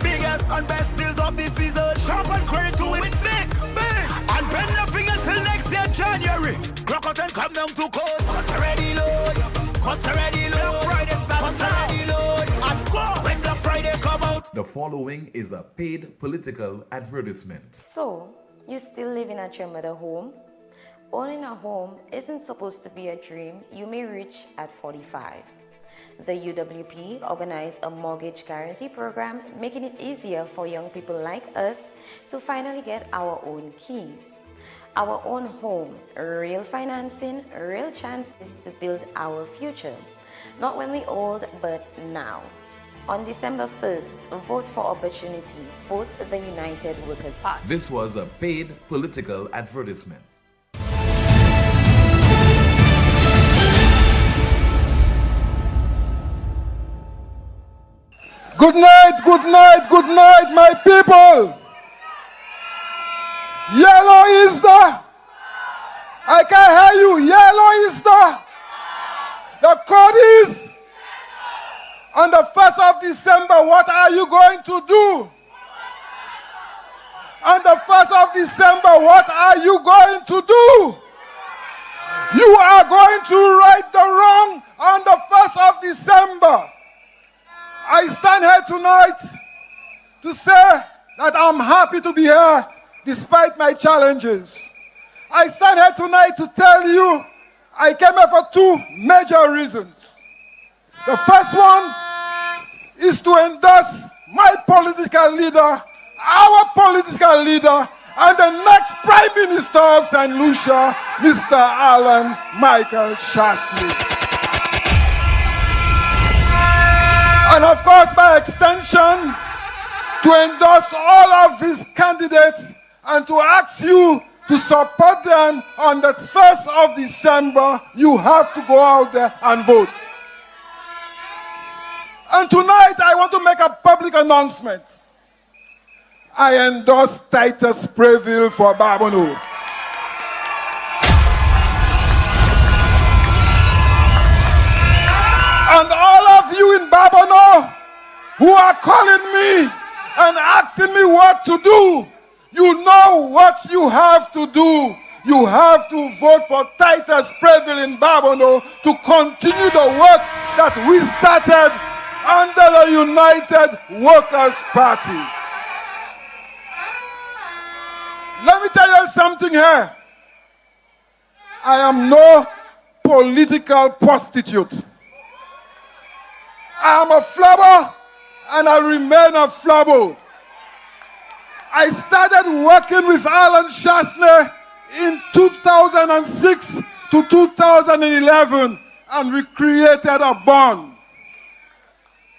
Biggest and best deals of this season. Shop and credit to it big. And pay nothing until next year, January. Rock out and come down to Courts. Courts already load. Courts already load. Friday starts. Courts already load. And go when Black Friday come out.
The following is a paid political advertisement.
So, you still living at your mother home? Owning a home isn't supposed to be a dream you may reach at 45. The UWP organized a mortgage guarantee program, making it easier for young people like us to finally get our own keys. Our own home, real financing, real chances to build our future. Not when we're old, but now. On December 1st, vote for opportunity. Vote the United Workers' Party.
This was a paid political advertisement.
Good night, good night, good night, my people. Yellow is the. I can hear you. Yellow is the code is. On the 1st of December, what are you going to do? On the 1st of December, what are you going to do? You are going to right the wrong on the 1st of December. I stand here tonight to say that I'm happy to be here despite my challenges. I stand here tonight to tell you I came here for two major reasons. The first one is to endorse my political leader, our political leader, and the next Prime Minister of St. Lucia, Mr. Alan Michael Shasley. And of course, by extension, to endorse all of his candidates and to ask you to support them on the 1st of December, you have to go out there and vote. And tonight, I want to make a public announcement. I endorse Titus Sprayville for Barbono. And all of you in Barbono who are calling me and asking me what to do, you know what you have to do. You have to vote for Titus Sprayville in Barbono to continue the work that we started under the United Workers' Party. Let me tell you something here. I am no political prostitute. I am a flubber and I remain a flubber. I started working with Alan Shasley in 2006 to 2011 and we created a bond.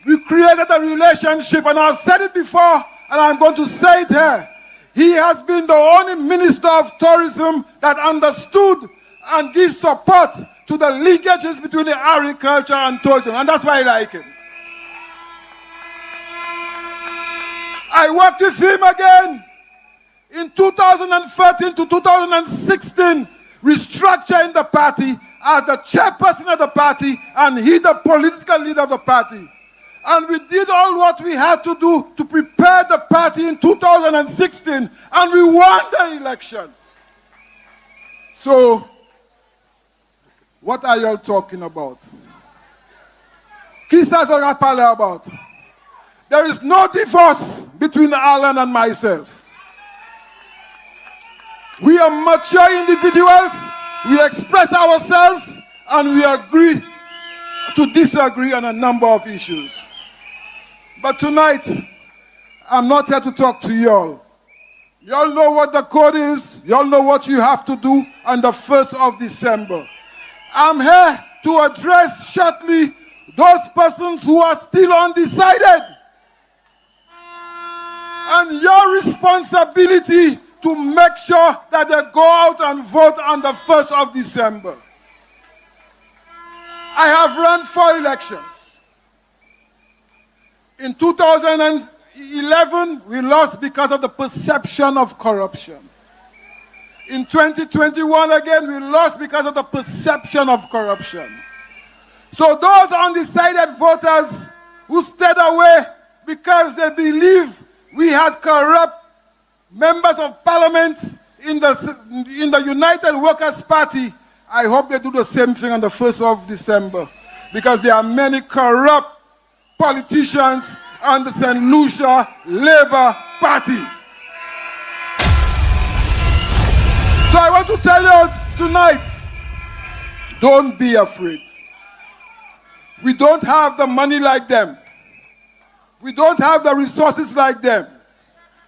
We created a relationship, and I've said it before and I'm going to say it here. He has been the only minister of tourism that understood and gives support to the linkages between the agriculture and tourism, and that's why I like him. I worked with him again in 2013 to 2016, restructuring the party as the chairperson of the party and he the political leader of the party. And we did all what we had to do to prepare the party in 2016, and we won the elections. So, what are y'all talking about? Qui ça sera parlé about? There is no divorce between Alan and myself. We are mature individuals, we express ourselves, and we agree to disagree on a number of issues. But tonight, I'm not here to talk to y'all. Y'all know what the code is. Y'all know what you have to do on the 1st of December. I'm here to address shortly those persons who are still undecided. And your responsibility to make sure that they go out and vote on the 1st of December. I have run 4 elections. In 2011, we lost because of the perception of corruption. In 2021, again, we lost because of the perception of corruption. So those undecided voters who stayed away because they believe we had corrupt members of parliament in the United Workers' Party, I hope they do the same thing on the 1st of December, because there are many corrupt politicians on the St. Lucia Labour Party. So I want to tell you tonight, don't be afraid. We don't have the money like them. We don't have the resources like them.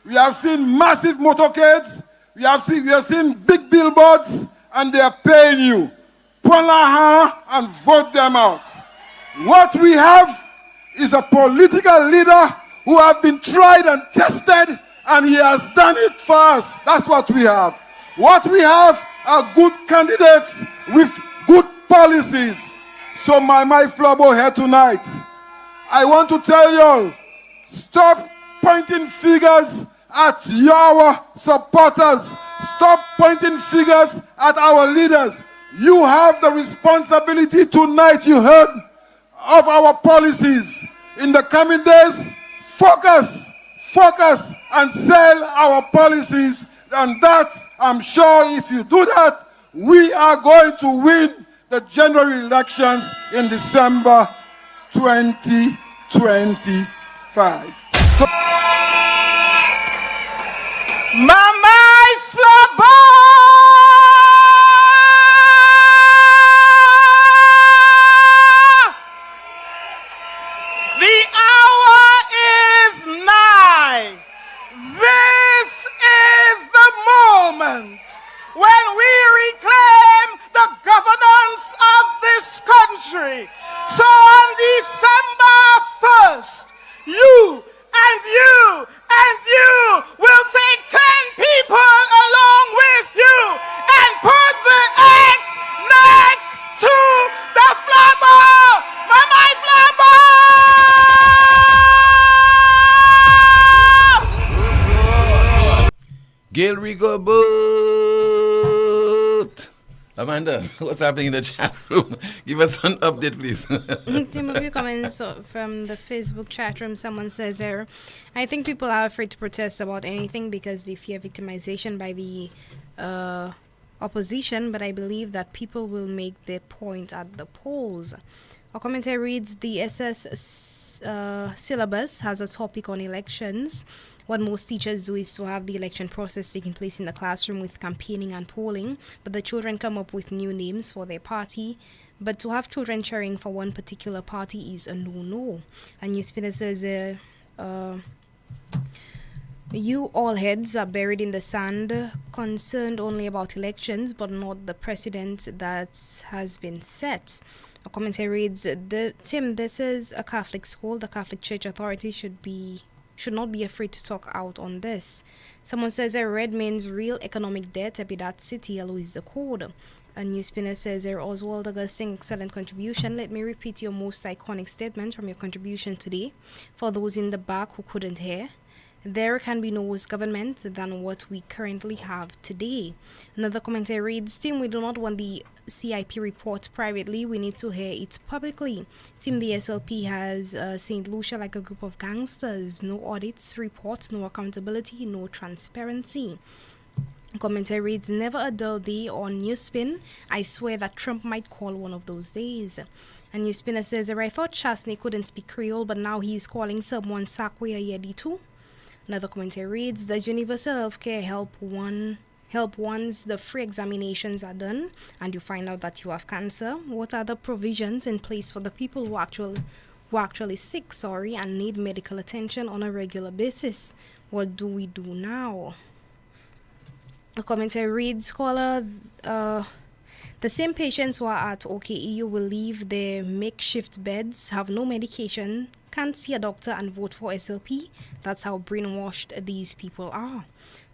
We have seen massive motorcades. We have seen big billboards, and they are paying you. Put our hand and vote them out. What we have is a political leader who has been tried and tested, and he has done it for us. That's what we have. What we have are good candidates with good policies. So my flubber here tonight, I want to tell y'all, stop pointing fingers at your supporters. Stop pointing fingers at our leaders. You have the responsibility tonight, you heard, of our policies. In the coming days, focus and sell our policies. And that, I'm sure if you do that, we are going to win the general elections in December 2025.
Mama Flabo! The hour is
Gail Rigo boat. Amanda, what's happening in the chat room? Give us an update, please.
Tim, a few comments from the Facebook chat room. Someone says there, I think people are afraid to protest about anything because they fear victimization by the opposition, but I believe that people will make their point at the polls. A commentary reads, the SS syllabus has a topic on elections. What most teachers do is to have the election process taking place in the classroom with campaigning and polling, but the children come up with new names for their party. But to have children cheering for one particular party is a no-no. And NewsSpin says, you all heads are buried in the sand, concerned only about elections, but not the precedent that has been set. A commentary reads, Tim, this is a Catholic school. The Catholic Church authorities should not be afraid to talk out on this. Someone says that red means real economic debt. Epidat City is the code. A NewsSpinner says there, Oswald Augustine, excellent contribution. Let me repeat your most iconic statement from your contribution today. For those in the back who couldn't hear, there can be no worse government than what we currently have today. Another commentary reads, Tim, we do not want the CIP report privately. We need to hear it publicly. Tim, the SLP has St. Lucia like a group of gangsters. No audits, reports, no accountability, no transparency. Commentary reads, never a dull day on NewsSpin. I swear that Trump might call one of those days. And NewsSpinner says, I thought Chasney couldn't speak Creole, but now he's calling someone Sakwe a Yedi too. Another commentary reads, does universal healthcare help once the free examinations are done and you find out that you have cancer? What are the provisions in place for the people who actually sick, and need medical attention on a regular basis? What do we do now? A commentary reads, caller, the same patients who are at OKEU will leave their makeshift beds, have no medication, can't see a doctor and vote for SLP. That's how brainwashed these people are.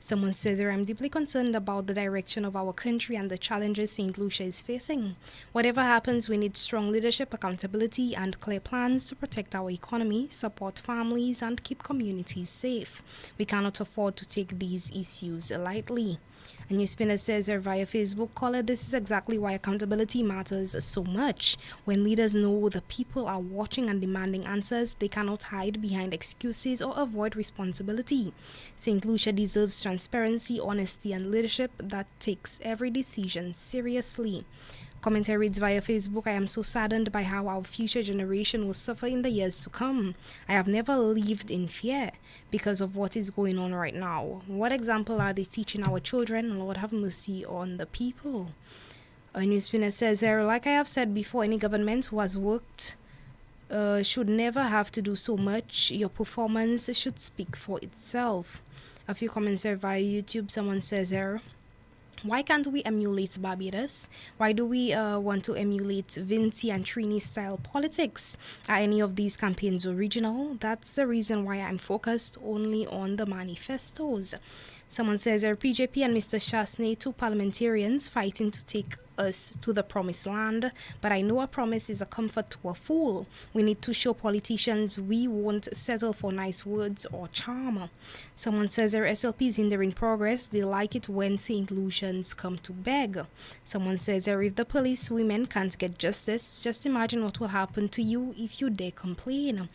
Someone says, I'm deeply concerned about the direction of our country and the challenges St. Lucia is facing. Whatever happens, we need strong leadership, accountability, and clear plans to protect our economy, support families, and keep communities safe. We cannot afford to take these issues lightly. A NewsSpinner says via Facebook, caller, this is exactly why accountability matters so much. When leaders know the people are watching and demanding answers, they cannot hide behind excuses or avoid responsibility. St. Lucia deserves transparency, honesty, and leadership that takes every decision seriously. Commentary reads via Facebook, I am so saddened by how our future generation will suffer in the years to come. I have never lived in fear because of what is going on right now. What example are they teaching our children? Lord, have mercy on the people. A NewsSpinner says, like I have said before, any government who has worked should never have to do so much. Your performance should speak for itself. A few comments here via YouTube. Someone says, why can't we emulate Barbados? Why do we want to emulate Vinci and Trini style politics? Are any of these campaigns original? That's the reason why I'm focused only on the manifestos. Someone says, PJP and Mr. Chasney, two parliamentarians fighting to take us to the promised land, but I know a promise is a comfort to a fool. We need to show politicians we won't settle for nice words or charm. Someone says their SLP is hindering progress. They like it when St. Lucians come to beg. Someone says if the police women can't get justice, just imagine what will happen to you if you dare complain.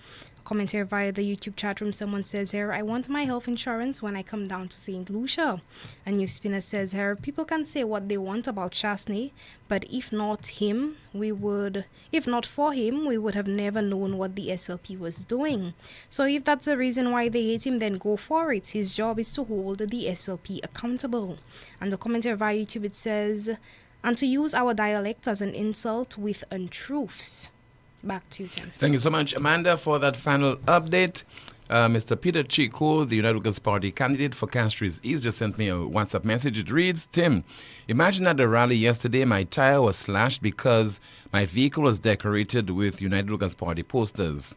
Commentary via the YouTube chat room. Someone says I want my health insurance when I come down to St. Lucia. A NewsSpinner says people can say what they want about Chasney, but if not for him, we would have never known what the SLP was doing. So if that's the reason why they hate him, then go for it. His job is to hold the SLP accountable. And the commentary via YouTube, it says, and to use our dialect as an insult with untruths. Back to you, Tim.
Thank you so much, Amanda, for that final update. Mr. Peter Chico, the United Workers' Party candidate for Castries East, just sent me a WhatsApp message. It reads, Tim, imagine at the rally yesterday, my tire was slashed because my vehicle was decorated with United Workers' Party posters.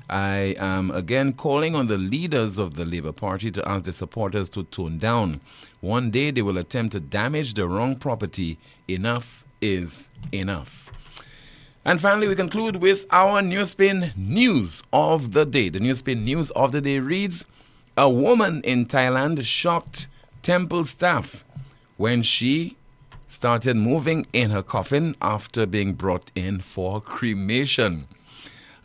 I am again calling on the leaders of the Labour Party to ask their supporters to tone down. One day they will attempt to damage the wrong property. Enough is enough. And finally, we conclude with our NewsSpin News of the Day. The NewsSpin News of the Day reads, a woman in Thailand shocked temple staff when she started moving in her coffin after being brought in for cremation.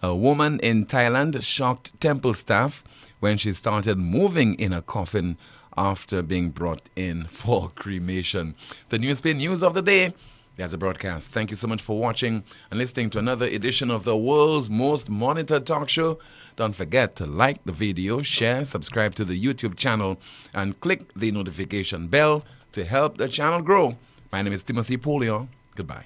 A woman in Thailand shocked temple staff when she started moving in her coffin after being brought in for cremation. The NewsSpin news of the day. That's a broadcast. Thank you so much for watching and listening to another edition of the world's most monitored talk show. Don't forget to like the video, share, subscribe to the YouTube channel, and click the notification bell to help the channel grow. My name is Timothy Poleon. Goodbye.